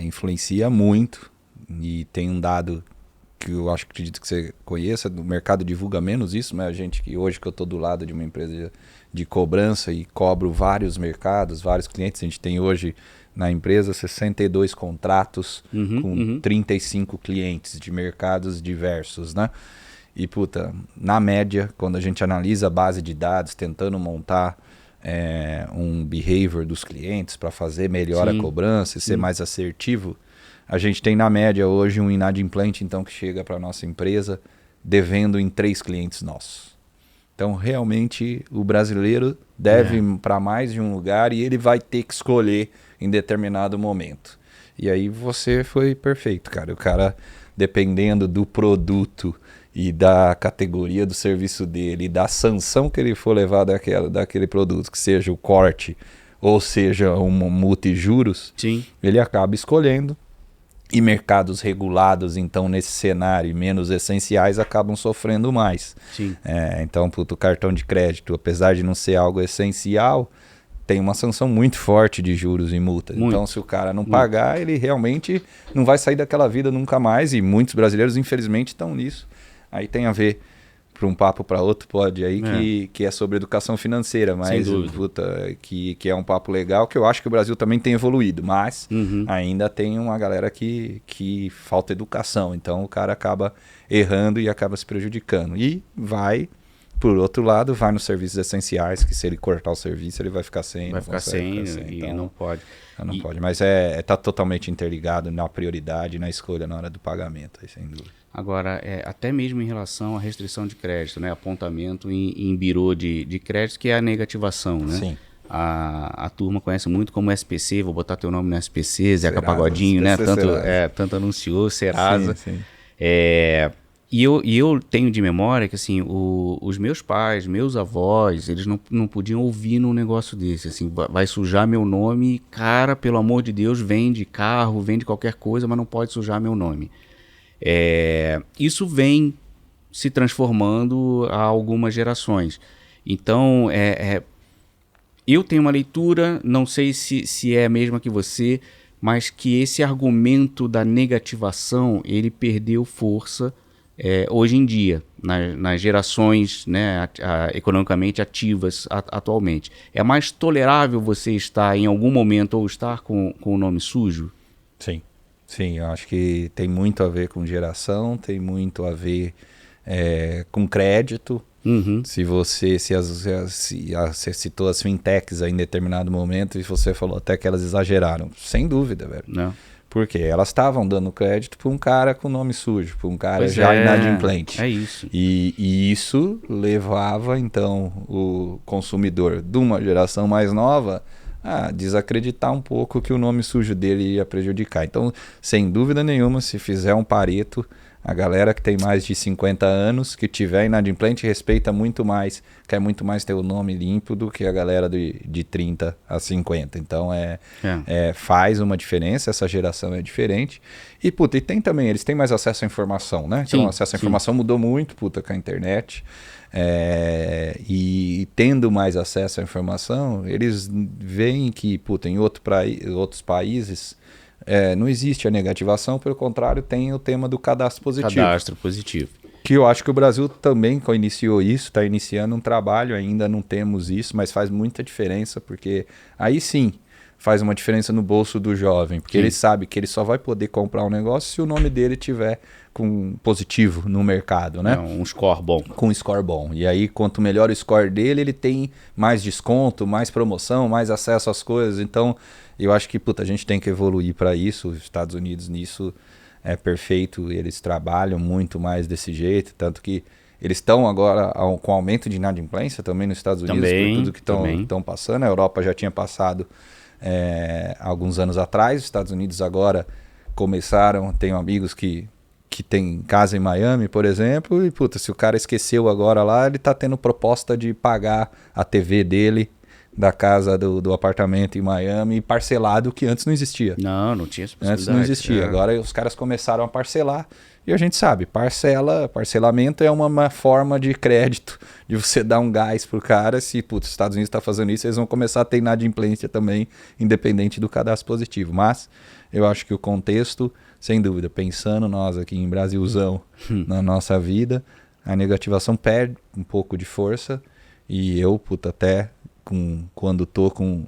B: Influencia muito, e tem um dado que eu acredito que você conheça, o mercado divulga menos isso, mas a gente que hoje que eu estou do lado de uma empresa de cobrança e cobro vários mercados, vários clientes, a gente tem hoje na empresa 62 contratos com 35 clientes de mercados diversos, né? E puta, na média, quando a gente analisa a base de dados, tentando montar um behavior dos clientes para fazer melhor a cobrança e ser mais assertivo, a gente tem na média hoje um inadimplente, então, que chega para a nossa empresa devendo em 3 clientes nossos. Então, realmente, o brasileiro deve para mais de um lugar e ele vai ter que escolher em determinado momento. E aí você foi perfeito, cara. O cara, dependendo do produto e da categoria do serviço dele, e da sanção que ele for levar daquele produto, que seja o corte ou seja uma multa e juros, ele acaba escolhendo. E mercados regulados, então, nesse cenário, menos essenciais, acabam sofrendo mais. Então, o cartão de crédito, apesar de não ser algo essencial, tem uma sanção muito forte de juros e multas. Então, se o cara não pagar, ele realmente não vai sair daquela vida nunca mais. E muitos brasileiros, infelizmente, estão nisso. Aí tem a ver, para um papo para outro, pode aí, que é sobre educação financeira, mas que é um papo legal, que eu acho que o Brasil também tem evoluído, mas ainda tem uma galera que falta educação, então o cara acaba errando e acaba se prejudicando. E vai, por outro lado, vai nos serviços essenciais, que se ele cortar o serviço, ele vai ficar sem.
A: Vai ficar sem, e então, não pode.
B: Não pode, mas tá totalmente interligado na prioridade, na escolha, na hora do pagamento, aí, sem dúvida.
A: Agora, até mesmo em relação à restrição de crédito, né? Apontamento em birô de crédito, que é a negativação, né? Sim. A turma conhece muito como SPC, vou botar teu nome no SPC, Zeca Pagodinho, né? Tanto anunciou, Serasa. Sim. E eu tenho de memória que, assim, os meus pais, meus avós, eles não podiam ouvir num negócio desse, assim, vai sujar meu nome, cara, pelo amor de Deus, vende carro, vende qualquer coisa, mas não pode sujar meu nome. Isso vem se transformando há algumas gerações. Então, eu tenho uma leitura, não sei se é a mesma que você, mas que esse argumento da negativação, ele perdeu força hoje em dia, nas gerações, né, economicamente ativas atualmente. É mais tolerável você estar em algum momento ou estar com o nome sujo?
B: Sim, eu acho que tem muito a ver com geração, tem muito a ver com crédito. Você citou as fintechs aí em determinado momento e você falou até que elas exageraram. Sem dúvida, velho.
A: Não.
B: Porque elas estavam dando crédito para um cara com nome sujo, para um cara já inadimplente.
A: É isso.
B: E isso levava, então, o consumidor de uma geração mais nova desacreditar um pouco que o nome sujo dele ia prejudicar. Então, sem dúvida nenhuma, se fizer um Pareto, a galera que tem mais de 50 anos, que tiver inadimplente, respeita muito mais, quer muito mais ter o nome limpo do que a galera de 30 a 50. Então, faz uma diferença, essa geração é diferente. E, e tem também, eles têm mais acesso à informação, né? Então, o acesso à informação mudou muito, com a internet. E tendo mais acesso à informação, eles veem que, em outros países... não existe a negativação, pelo contrário, tem o tema do cadastro positivo.
A: Cadastro positivo.
B: Que eu acho que o Brasil também iniciou isso, está iniciando um trabalho, ainda não temos isso, mas faz muita diferença, porque aí sim faz uma diferença no bolso do jovem, porque ele sabe que ele só vai poder comprar um negócio se o nome dele tiver com positivo no mercado, né?
A: Um score bom.
B: Com um score bom. E aí, quanto melhor o score dele, ele tem mais desconto, mais promoção, mais acesso às coisas. Então, eu acho que a gente tem que evoluir para isso. Os Estados Unidos nisso é perfeito, eles trabalham muito mais desse jeito, tanto que eles estão agora com aumento de inadimplência também nos Estados Unidos, por tudo que estão passando. A Europa já tinha passado alguns anos atrás, os Estados Unidos agora começaram, tenho amigos que tem casa em Miami, por exemplo, e se o cara esqueceu agora lá, ele está tendo proposta de pagar a TV dele da casa do apartamento em Miami parcelado, que antes não existia.
A: Não tinha essa possibilidade.
B: Antes não existia. Agora os caras começaram a parcelar e a gente sabe, parcelamento é uma forma de crédito, de você dar um gás pro cara. Se os Estados Unidos está fazendo isso, eles vão começar a ter inadimplência também, independente do cadastro positivo. Mas eu acho que o contexto, sem dúvida, pensando nós aqui em Brasilzão, na nossa vida, a negativação perde um pouco de força. E eu, até quando estou com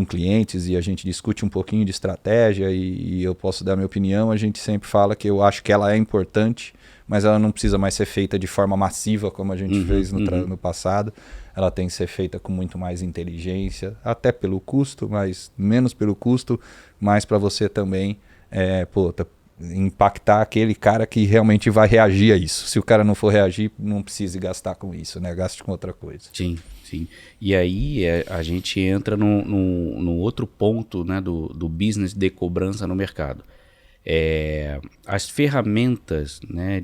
B: clientes e a gente discute um pouquinho de estratégia e eu posso dar minha opinião, a gente sempre fala que eu acho que ela é importante, mas ela não precisa mais ser feita de forma massiva como a gente fez no passado. Ela tem que ser feita com muito mais inteligência, até pelo custo, mas menos pelo custo, mais para você também impactar aquele cara que realmente vai reagir a isso. Se o cara não for reagir, não precise gastar com isso, né? Gaste com outra coisa.
A: Sim. E aí a gente entra no outro ponto, né, do business de cobrança no mercado. As ferramentas, né,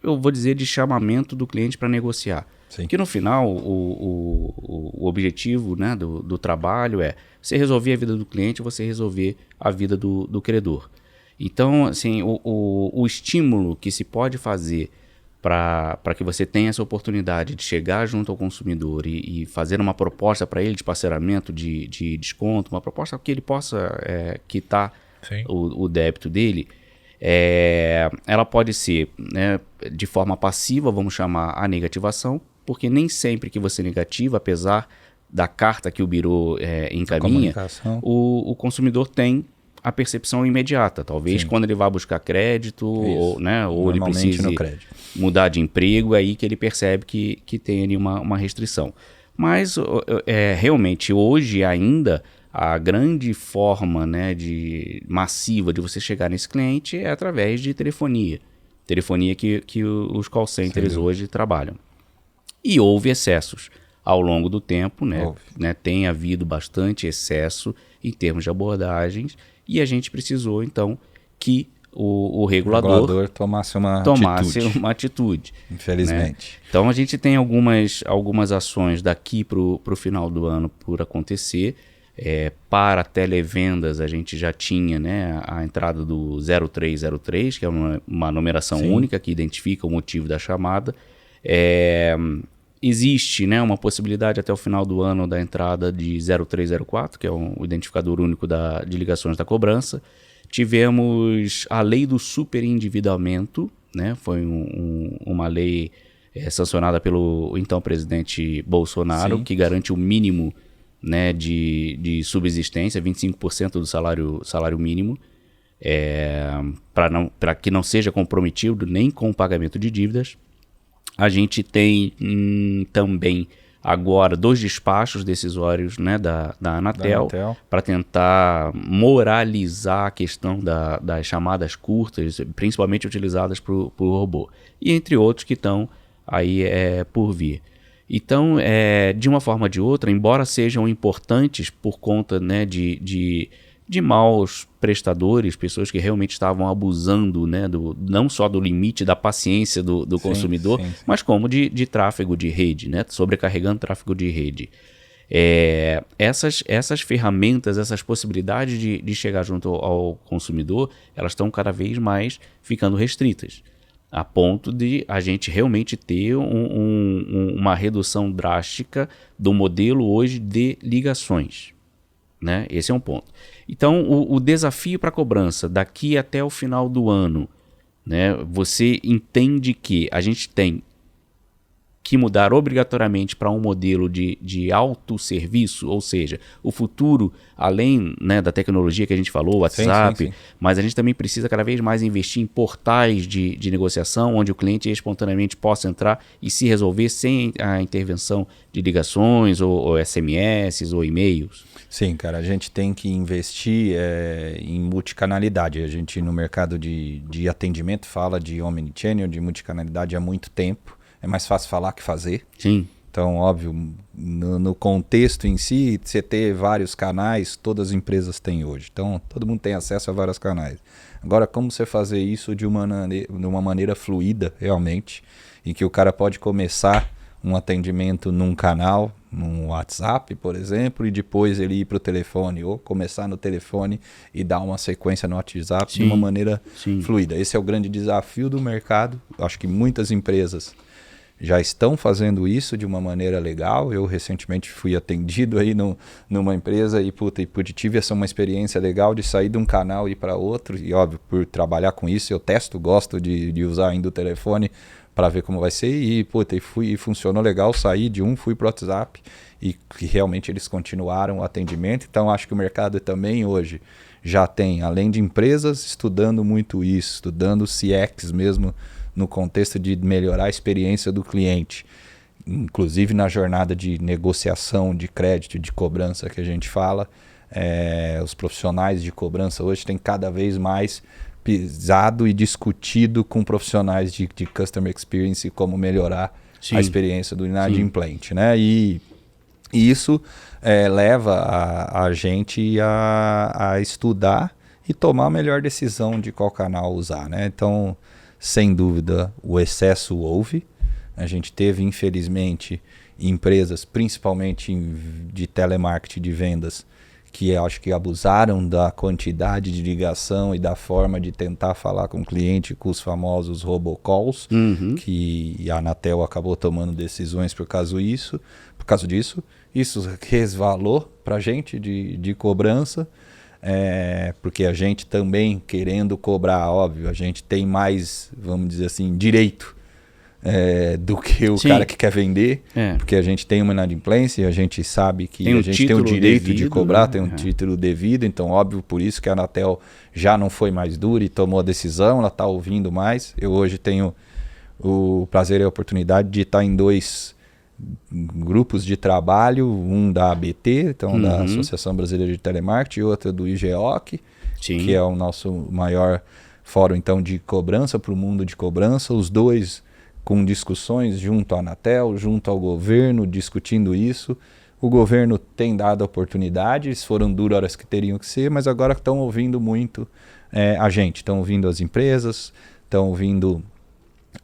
A: eu vou dizer, de chamamento do cliente para negociar.
B: Sim.
A: Que no final o objetivo, né, do trabalho é você resolver a vida do cliente, você resolver a vida do credor. Então, assim, o estímulo que se pode fazer para que você tenha essa oportunidade de chegar junto ao consumidor e fazer uma proposta para ele de parcelamento, de desconto, uma proposta que ele possa quitar o débito dele, ela pode ser, né, de forma passiva, vamos chamar a negativação, porque nem sempre que você negativa, apesar da carta que o Birô encaminha, o consumidor tem a percepção imediata. Talvez quando ele vá buscar crédito, ou ele precise mudar de emprego, é aí que ele percebe que tem ali uma restrição. Mas realmente hoje ainda a grande forma, né, massiva de você chegar nesse cliente é através de telefonia. Telefonia que os call centers hoje trabalham. E houve excessos ao longo do tempo, né? Tem havido bastante excesso em termos de abordagens. E a gente precisou, então, que o regulador tomasse uma atitude.
B: Infelizmente.
A: Né? Então, a gente tem algumas ações daqui para o final do ano por acontecer. Para televendas, a gente já tinha, né, a entrada do 0303, que é uma numeração única que identifica o motivo da chamada. Existe, né, uma possibilidade até o final do ano da entrada de 0304, que é o identificador único de ligações da cobrança. Tivemos a lei do superendividamento, né, foi uma lei sancionada pelo então presidente Bolsonaro, que garante o mínimo, né, de subsistência, 25% do salário mínimo, para que não seja comprometido nem com o pagamento de dívidas. A gente tem também agora 2 despachos decisórios, né, da Anatel para tentar moralizar a questão das chamadas curtas, principalmente utilizadas por robô. E entre outros que estão aí por vir. Então, de uma forma ou de outra, embora sejam importantes por conta, né, de maus prestadores, pessoas que realmente estavam abusando, né, não só do limite da paciência do consumidor,
B: sim.
A: mas como de tráfego de rede, né, sobrecarregando tráfego de rede. Essas ferramentas, essas possibilidades de chegar junto ao consumidor, elas estão cada vez mais ficando restritas, a ponto de a gente realmente ter uma redução drástica do modelo hoje de ligações, né? Esse é um ponto. Então, o desafio para a cobrança daqui até o final do ano, né? Você entende que a gente tem que mudar obrigatoriamente para um modelo de autosserviço, ou seja, o futuro, além, né, da tecnologia que a gente falou, WhatsApp,
B: sim.
A: mas a gente também precisa cada vez mais investir em portais de negociação, onde o cliente espontaneamente possa entrar e se resolver sem a intervenção de ligações, ou SMS, ou e-mails.
B: Sim, cara, a gente tem que investir em multicanalidade. A gente no mercado de atendimento fala de omnichannel, de multicanalidade há muito tempo. É mais fácil falar que fazer.
A: Sim.
B: Então, óbvio, no contexto em si, você ter vários canais, todas as empresas têm hoje. Então, todo mundo tem acesso a vários canais. Agora, como você fazer isso de uma maneira fluida, realmente, em que o cara pode começar um atendimento num canal, num WhatsApp, por exemplo, e depois ele ir para o telefone, ou começar no telefone e dar uma sequência no WhatsApp de uma maneira fluida. Esse é o grande desafio do mercado. Acho que muitas empresas já estão fazendo isso de uma maneira legal. Eu recentemente fui atendido aí numa empresa e tive uma experiência legal de sair de um canal e ir para outro. E óbvio, por trabalhar com isso, eu gosto de usar ainda o telefone para ver como vai ser. E funcionou legal, saí de fui para o WhatsApp e realmente eles continuaram o atendimento. Então acho que o mercado também hoje já tem, além de empresas estudando muito isso, estudando CX mesmo, no contexto de melhorar a experiência do cliente, inclusive na jornada de negociação de crédito, de cobrança que a gente fala. Os profissionais de cobrança hoje têm cada vez mais pisado e discutido com profissionais de Customer Experience como melhorar a experiência do inadimplente, né? E isso leva a gente a estudar e tomar a melhor decisão de qual canal usar, né? Então, sem dúvida, o excesso houve. A gente teve, infelizmente, empresas, principalmente de telemarketing de vendas, que acho que abusaram da quantidade de ligação e da forma de tentar falar com o cliente, com os famosos robocalls, que a Anatel acabou tomando decisões por causa disso. Isso resvalou para a gente de cobrança. Porque a gente também querendo cobrar, óbvio, a gente tem mais, vamos dizer assim, direito do que o cara que quer vender, porque a gente tem uma inadimplência, a gente sabe que a gente tem o direito devido, de cobrar, né? Tem um título devido, então óbvio, por isso que a Anatel já não foi mais dura e tomou a decisão, ela está ouvindo mais. Eu hoje tenho o prazer e a oportunidade de estar em 2 grupos de trabalho, um da ABT, então da Associação Brasileira de Telemarketing, e outro do IGEOC, que é o nosso maior fórum então de cobrança para o mundo de cobrança, os dois com discussões junto à Anatel, junto ao governo, discutindo isso. O governo tem dado oportunidades, foram duras horas que teriam que ser, mas agora estão ouvindo muito a gente, estão ouvindo as empresas, estão ouvindo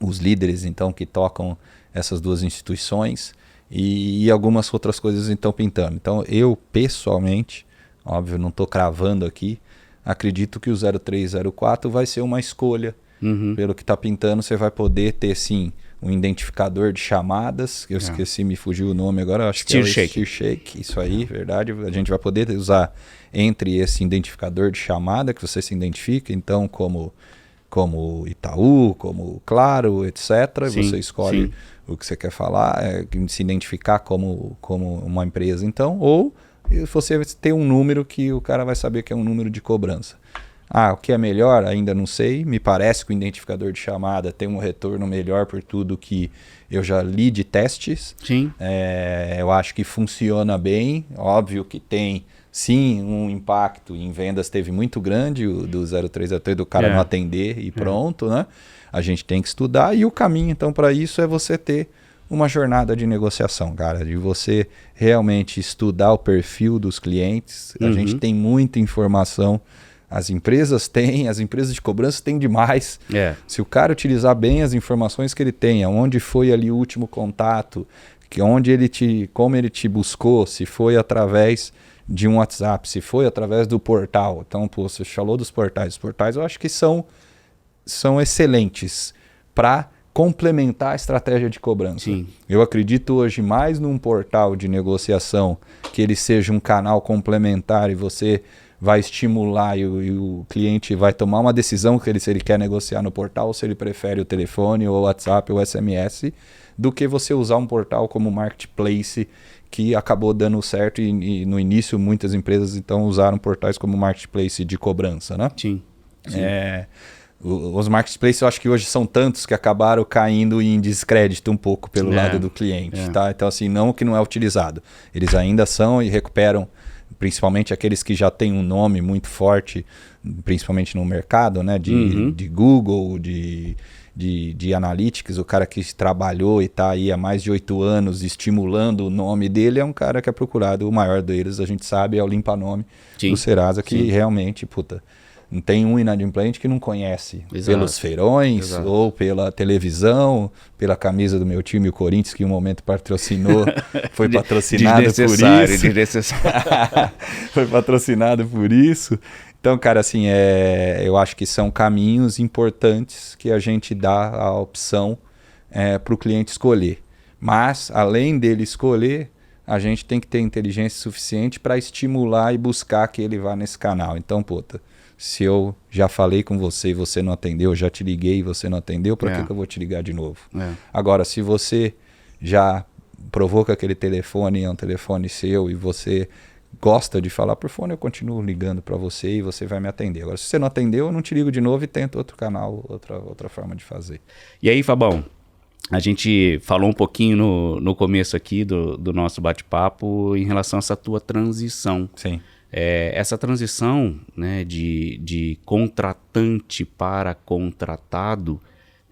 B: os líderes então que tocam essas 2 instituições e algumas outras coisas estão pintando. Então eu pessoalmente, óbvio, não estou cravando aqui, acredito que o 0304 vai ser uma escolha. Pelo que está pintando, você vai poder ter sim um identificador de chamadas, que eu esqueci, me fugiu o nome agora, acho que é o SteerShake, isso aí, verdade. A gente vai poder usar entre esse identificador de chamada que você se identifica, então como Itaú, como Claro, etc. Você escolhe o que você quer falar, se identificar como uma empresa, então, ou você ter um número que o cara vai saber que é um número de cobrança. O que é melhor? Ainda não sei. Me parece que o identificador de chamada tem um retorno melhor por tudo que eu já li de testes.
A: Sim.
B: Eu acho que funciona bem. Óbvio que tem, sim, um impacto em vendas teve muito grande, o do 0303 do cara não atender e pronto, né? A gente tem que estudar e o caminho, então, para isso é você ter uma jornada de negociação, cara, de você realmente estudar o perfil dos clientes. A gente tem muita informação, as empresas de cobrança têm demais. Se o cara utilizar bem as informações que ele tem, onde foi ali o último contato, como ele te buscou, se foi através de um WhatsApp, se foi através do portal. Então, pô, você falou dos portais. Os portais eu acho que são excelentes para complementar a estratégia de cobrança.
A: Sim.
B: Eu acredito hoje mais num portal de negociação que ele seja um canal complementar e você vai estimular e o cliente vai tomar uma decisão se ele quer negociar no portal ou se ele prefere o telefone ou o WhatsApp ou SMS, do que você usar um portal como Marketplace, que acabou dando certo e no início muitas empresas então usaram portais como Marketplace de cobrança, né?
A: Sim.
B: Os marketplaces eu acho que hoje são tantos que acabaram caindo em descrédito um pouco pelo lado do cliente, tá? Então assim, não que não é utilizado. Eles ainda são e recuperam, principalmente aqueles que já têm um nome muito forte, principalmente no mercado, né? De Google, de Analytics, o cara que trabalhou e está aí há mais de 8 anos estimulando o nome dele é um cara que é procurado. O maior deles, a gente sabe, é o Limpa-Nome do Serasa, que realmente, não tem um inadimplente que não conhece. Pelos feirões, ou pela televisão, pela camisa do meu time, o Corinthians, que em um momento patrocinou, foi patrocinado por isso.
A: Desnecessário.
B: Foi patrocinado por isso. Então, cara, assim, eu acho que são caminhos importantes que a gente dá a opção para o cliente escolher. Mas, além dele escolher, a gente tem que ter inteligência suficiente para estimular e buscar que ele vá nesse canal. Então, se eu já falei com você e você não atendeu, já te liguei e você não atendeu, para que eu vou te ligar de novo? Agora, se você já provou que aquele telefone é um telefone seu e você gosta de falar por fone, eu continuo ligando para você e você vai me atender. Agora, se você não atendeu, eu não te ligo de novo e tento outro canal, outra forma de fazer.
A: E aí, Fabão, a gente falou um pouquinho no começo aqui do nosso bate-papo em relação a essa tua transição.
B: Sim.
A: Essa transição, né, de contratante para contratado,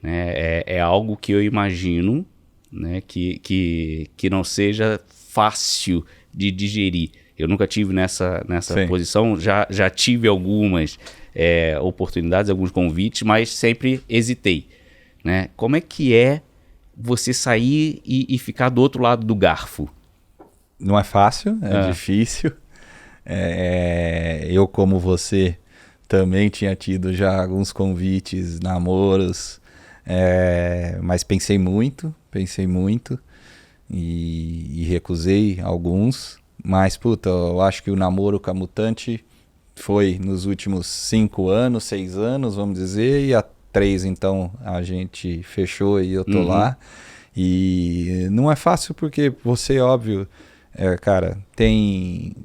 A: né, é algo que eu imagino, né, que não seja fácil de digerir. Eu nunca tive nessa posição, já tive algumas oportunidades, alguns convites, mas sempre hesitei, né? Como é que é você sair e ficar do outro lado do garfo?
B: Não é fácil, é difícil. Eu, como você, também tinha tido já alguns convites, namoros, mas pensei muito e recusei alguns. Mas, eu acho que o namoro com a Mutante foi nos últimos 5 anos, 6 anos, vamos dizer, e há 3, então, a gente fechou e eu tô lá. E não é fácil porque você, óbvio, cara, tem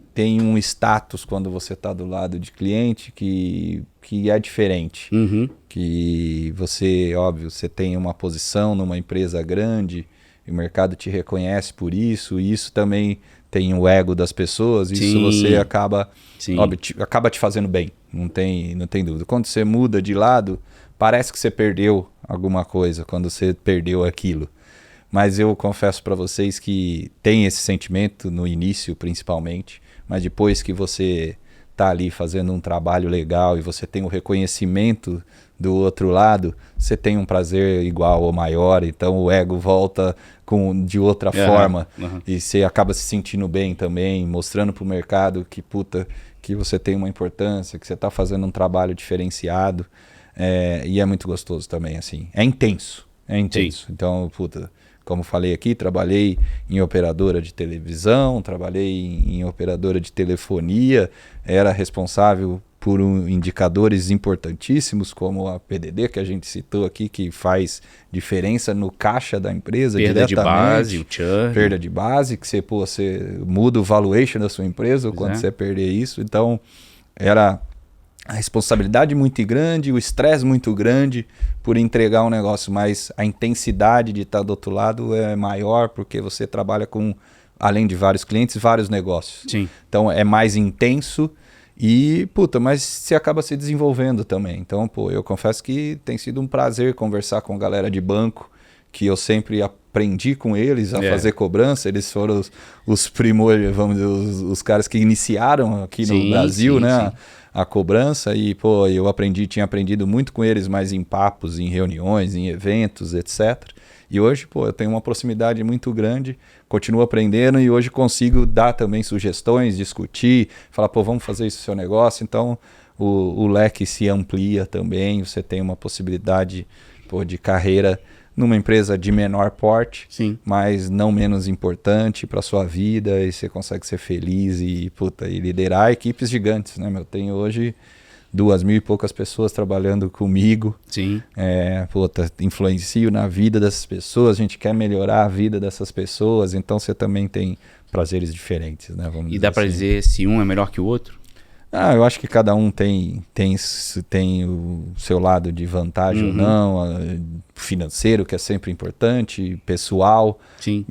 B: um status quando você tá do lado de cliente que é diferente. Que você, óbvio, você tem uma posição numa empresa grande, e o mercado te reconhece por isso, e isso também tem o ego das pessoas, e isso você acaba te fazendo bem, não tem dúvida. Quando você muda de lado, parece que você perdeu alguma coisa quando você perdeu aquilo. Mas eu confesso para vocês que tem esse sentimento no início, principalmente, mas depois que você tá ali fazendo um trabalho legal e você tem o reconhecimento do outro lado, você tem um prazer igual ou maior, então o ego volta de outra forma e você acaba se sentindo bem também, mostrando pro mercado que você tem uma importância, que você tá fazendo um trabalho diferenciado, e é muito gostoso também, assim. É intenso. Sim. Então, como falei aqui, trabalhei em operadora de televisão, trabalhei em operadora de telefonia, era responsável por indicadores importantíssimos como a PDD, que a gente citou aqui, que faz diferença no caixa da empresa
A: diretamente.
B: Perda de base,
A: o churn.
B: Perda de base, que você muda o valuation da sua empresa quando você perder isso. Então, era a responsabilidade muito grande, o estresse muito grande por entregar um negócio, mas a intensidade de estar do outro lado é maior porque você trabalha com, além de vários clientes, vários negócios.
A: Sim.
B: Então é mais intenso e, mas você acaba se desenvolvendo também. Então, eu confesso que tem sido um prazer conversar com a galera de banco, que eu sempre aprendi com eles a fazer cobrança, eles foram os primórdios, vamos dizer, os caras que iniciaram aqui no Brasil, né? A cobrança, e pô, eu tinha aprendido muito com eles, mais em papos, em reuniões, em eventos, etc. E hoje, pô, eu tenho uma proximidade muito grande, continuo aprendendo e hoje consigo dar também sugestões, discutir, falar, pô, vamos fazer isso no seu negócio. Então, o leque se amplia também, você tem uma possibilidade, pô, de carreira numa empresa de menor porte, mas não menos importante para sua vida, e você consegue ser feliz e liderar equipes gigantes, né, meu? Tenho hoje 2.000 e poucas pessoas trabalhando comigo. Influencio na vida dessas pessoas, a gente quer melhorar a vida dessas pessoas, então você também tem prazeres diferentes, né?
A: E dá para dizer se um é melhor que o outro?
B: Eu acho que cada um tem o seu lado de vantagem ou não, financeiro, que é sempre importante, pessoal.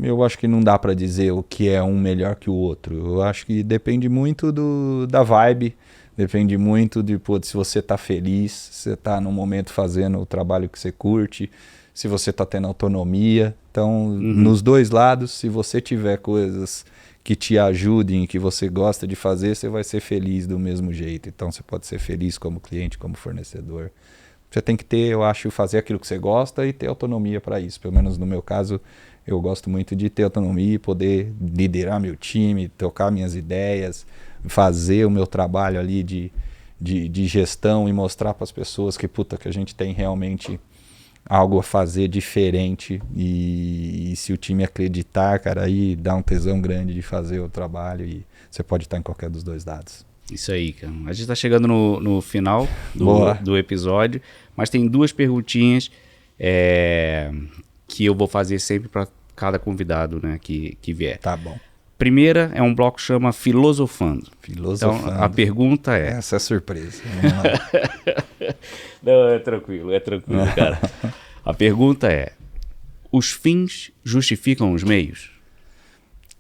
B: Eu acho que não dá para dizer o que é um melhor que o outro. Eu acho que depende muito da vibe, depende muito de se você está feliz, se você está no momento fazendo o trabalho que você curte, se você está tendo autonomia. Então, nos dois lados, se você tiver coisas que te ajudem, que você gosta de fazer, você vai ser feliz do mesmo jeito. Então você pode ser feliz como cliente, como fornecedor. Você tem que ter, eu acho, fazer aquilo que você gosta e ter autonomia para isso. Pelo menos no meu caso, eu gosto muito de ter autonomia e poder liderar meu time, tocar minhas ideias, fazer o meu trabalho ali de gestão e mostrar para as pessoas que a gente tem realmente algo a fazer diferente, e se o time acreditar, cara, aí dá um tesão grande de fazer o trabalho, e você pode estar em qualquer dos dois lados.
A: Isso aí, cara. A gente está chegando no final do episódio, mas tem 2 perguntinhas que eu vou fazer sempre para cada convidado, né, que vier.
B: Tá bom.
A: Primeira é um bloco que chama Filosofando. Então, a pergunta é...
B: Essa é surpresa. Vamos lá.
A: Não, é tranquilo, cara. A pergunta é: os fins justificam os meios?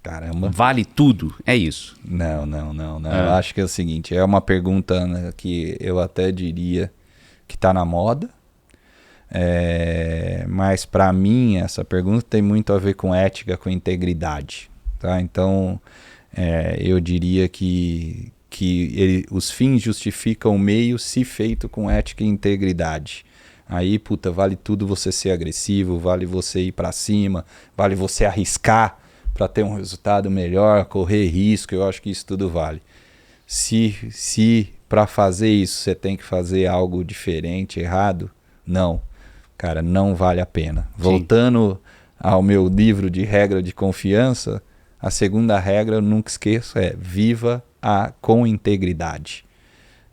B: Caramba.
A: Vale tudo? É isso?
B: Não. Eu acho que é o seguinte, é uma pergunta, né, que eu até diria que está na moda, mas para mim essa pergunta tem muito a ver com ética, com integridade. Tá? Então, eu diria que os fins justificam o meio se feito com ética e integridade. Aí, vale tudo você ser agressivo, vale você ir para cima, vale você arriscar para ter um resultado melhor, correr risco, eu acho que isso tudo vale. Se para fazer isso você tem que fazer algo diferente, errado, não. Cara, não vale a pena. Voltando ao meu livro de regra de confiança, a segunda regra, eu nunca esqueço, viva com integridade.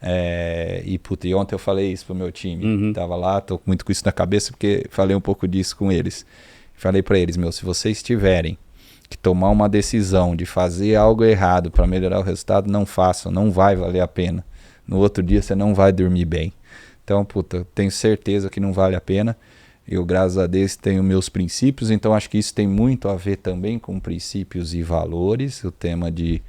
B: E ontem eu falei isso pro meu time. Tava lá, tô muito com isso na cabeça, porque falei um pouco disso com eles. Falei para eles, se vocês tiverem que tomar uma decisão de fazer algo errado para melhorar o resultado, não façam, não vai valer a pena. No outro dia você não vai dormir bem. Então, tenho certeza que não vale a pena. Eu, graças a Deus, tenho meus princípios, então acho que isso tem muito a ver também com princípios e valores, o tema de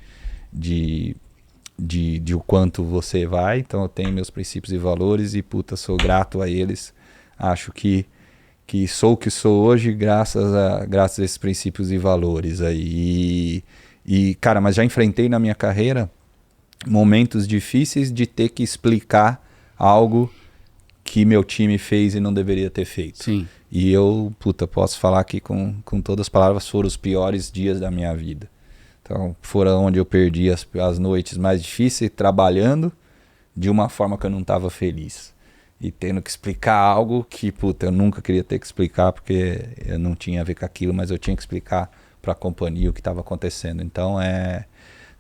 B: o quanto você vai. Então eu tenho meus princípios e valores e sou grato a eles. Acho que sou o que sou hoje graças a esses princípios e valores aí. Cara, mas já enfrentei na minha carreira momentos difíceis de ter que explicar algo que meu time fez e não deveria ter feito.
A: Sim.
B: E eu, posso falar aqui com todas as palavras, foram os piores dias da minha vida. Então, foram onde eu perdi as noites mais difíceis, trabalhando de uma forma que eu não estava feliz. E tendo que explicar algo que, eu nunca queria ter que explicar, porque eu não tinha a ver com aquilo, mas eu tinha que explicar para a companhia o que estava acontecendo. Então,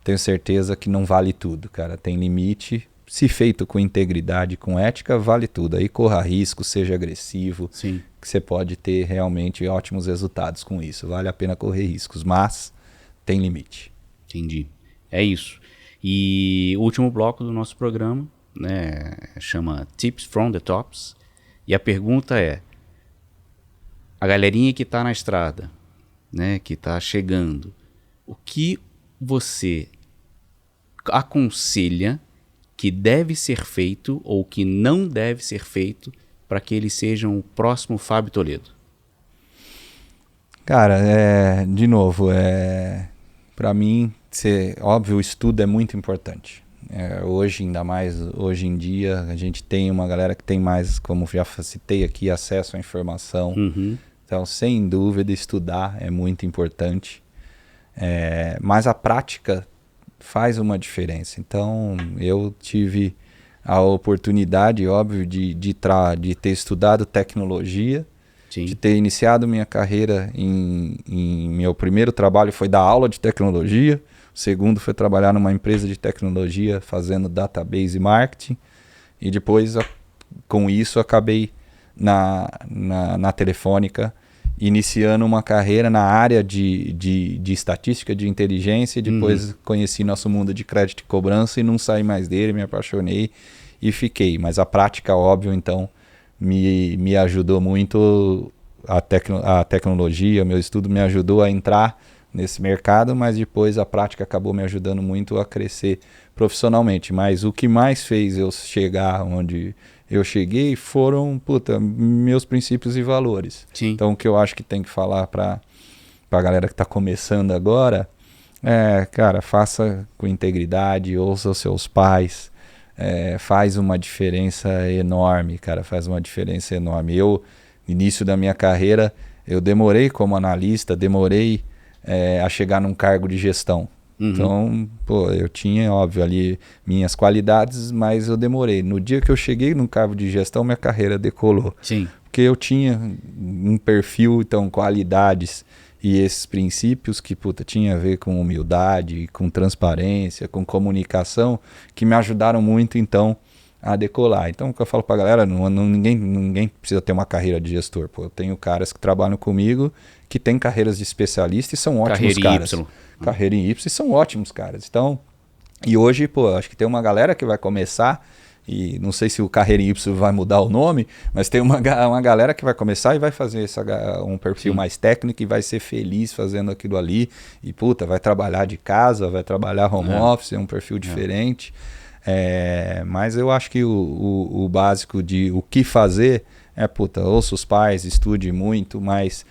B: tenho certeza que não vale tudo, cara. Tem limite. Se feito com integridade, com ética, vale tudo. Aí corra risco, seja agressivo,
A: Sim.
B: Que você pode ter realmente ótimos resultados com isso. Vale a pena correr riscos, mas tem limite.
A: Entendi. É isso. E o último bloco do nosso programa, né, chama Tips from the Tops. E a pergunta é: a galerinha que está na estrada, né, que está chegando, o que você aconselha que deve ser feito ou que não deve ser feito para que eles sejam o próximo Fábio Toledo?
B: Cara, de novo, para mim, óbvio, o estudo é muito importante. Hoje, ainda mais hoje em dia, a gente tem uma galera que tem mais, como já citei aqui, acesso à informação.
A: Uhum.
B: Então, sem dúvida, estudar é muito importante. Mas a prática faz uma diferença. Então, eu tive a oportunidade, óbvio, de ter estudado tecnologia.
A: Sim.
B: De ter iniciado minha carreira meu primeiro trabalho foi dar aula de tecnologia, o segundo foi trabalhar numa empresa de tecnologia fazendo database e marketing, e depois com isso acabei na Telefônica iniciando uma carreira na área de estatística, de inteligência, e depois conheci nosso mundo de crédito e cobrança e não saí mais dele, me apaixonei e fiquei, mas a prática, óbvio, então me ajudou muito, a tecnologia, meu estudo me ajudou a entrar nesse mercado, mas depois a prática acabou me ajudando muito a crescer profissionalmente. Mas o que mais fez eu chegar onde eu cheguei foram, meus princípios e valores.
A: Sim.
B: Então o que eu acho que tem que falar para a galera que está começando agora cara, faça com integridade, ouça os seus pais. Faz uma diferença enorme, cara, faz uma diferença enorme. Eu, início da minha carreira, eu demorei como analista, demorei a chegar num cargo de gestão. Então, eu tinha, óbvio, ali minhas qualidades, mas eu demorei. No dia que eu cheguei num cargo de gestão, minha carreira decolou.
A: Sim.
B: Porque eu tinha um perfil, então, qualidades e esses princípios que tinha a ver com humildade, com transparência, com comunicação, que me ajudaram muito, então, a decolar. Então, o que eu falo pra galera, ninguém precisa ter uma carreira de gestor. Eu tenho caras que trabalham comigo que têm carreiras de especialista e são ótimos caras. Carreira em Y e são ótimos caras. Então, e hoje, acho que tem uma galera que vai começar, e não sei se o Carreira em Y vai mudar o nome, mas tem uma galera que vai começar e vai fazer um perfil mais técnico e vai ser feliz fazendo aquilo ali. E vai trabalhar de casa, vai trabalhar home office, é um perfil diferente. Mas eu acho que o básico de o que fazer ouça os pais, estude muito, mas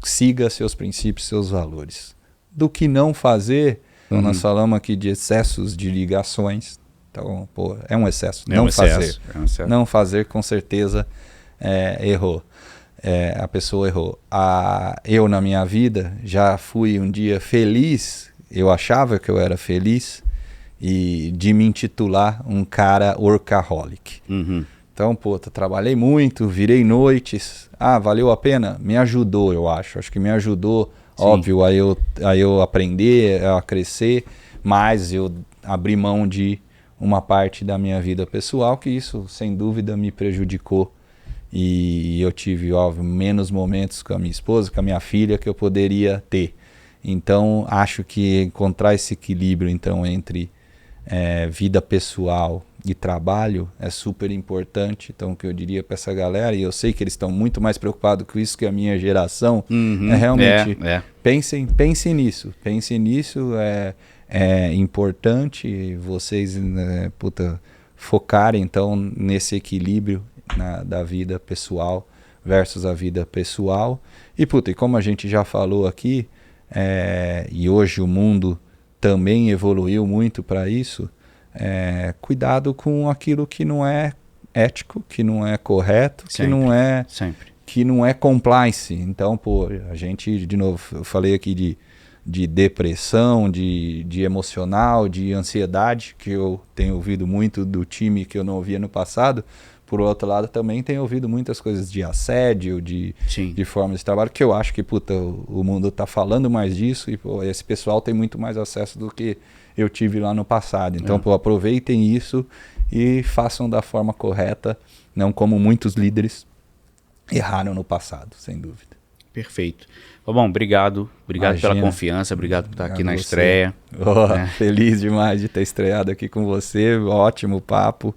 B: siga seus princípios, seus valores. Do que não fazer, então nós falamos aqui de excessos de ligações. Então, é um excesso. Fazer. Não fazer, com certeza, errou. A pessoa errou. Eu, na minha vida, já fui um dia feliz, eu achava que eu era feliz, e de me intitular um cara workaholic. Então, trabalhei muito, virei noites. Valeu a pena? Me ajudou, eu acho. Acho que me ajudou, óbvio, a eu aprender, a crescer, mas eu abri mão de uma parte da minha vida pessoal, que isso, sem dúvida, me prejudicou. E eu tive, óbvio, menos momentos com a minha esposa, com a minha filha, que eu poderia ter. Então, acho que encontrar esse equilíbrio, então, entre vida pessoal e trabalho é super importante. Então, o que eu diria para essa galera, e eu sei que eles estão muito mais preocupados com isso que a minha geração, realmente, pensem nisso. Pensem nisso, é importante vocês focarem então nesse equilíbrio da vida pessoal versus a vida pessoal. E como a gente já falou aqui, e hoje o mundo também evoluiu muito para isso, cuidado com aquilo que não é ético, que não é correto, que não é compliance. Então, a gente, de novo, eu falei aqui de depressão, de emocional, de ansiedade, que eu tenho ouvido muito do time que eu não ouvia no passado. Por outro lado, também tenho ouvido muitas coisas de assédio, de formas de trabalho, que eu acho que o mundo está falando mais disso e esse pessoal tem muito mais acesso do que eu tive lá no passado. Então, aproveitem isso e façam da forma correta, não como muitos líderes erraram no passado, sem dúvida.
A: Perfeito. Bom, obrigado. Obrigado pela confiança, obrigado por estar aqui na estreia.
B: Feliz demais de ter estreado aqui com você, ótimo papo.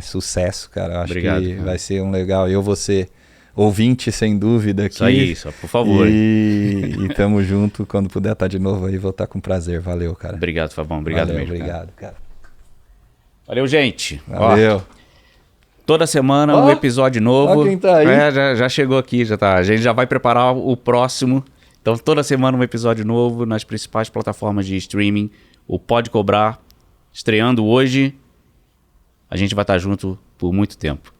B: Sucesso, cara. Acho que vai ser um legal. Eu vou ser ouvinte, sem dúvida, aqui.
A: Isso, por favor.
B: E tamo junto. Quando puder estar de novo aí, vou estar com prazer. Valeu, cara.
A: Obrigado, Fabão. Obrigado mesmo.
B: Obrigado, cara.
A: Valeu, gente.
B: Valeu.
A: Toda semana um episódio novo.
B: Ó quem tá aí.
A: Já chegou aqui, já tá. A gente já vai preparar o próximo. Então, toda semana um episódio novo nas principais plataformas de streaming. O Pode Cobrar, estreando hoje. A gente vai estar junto por muito tempo.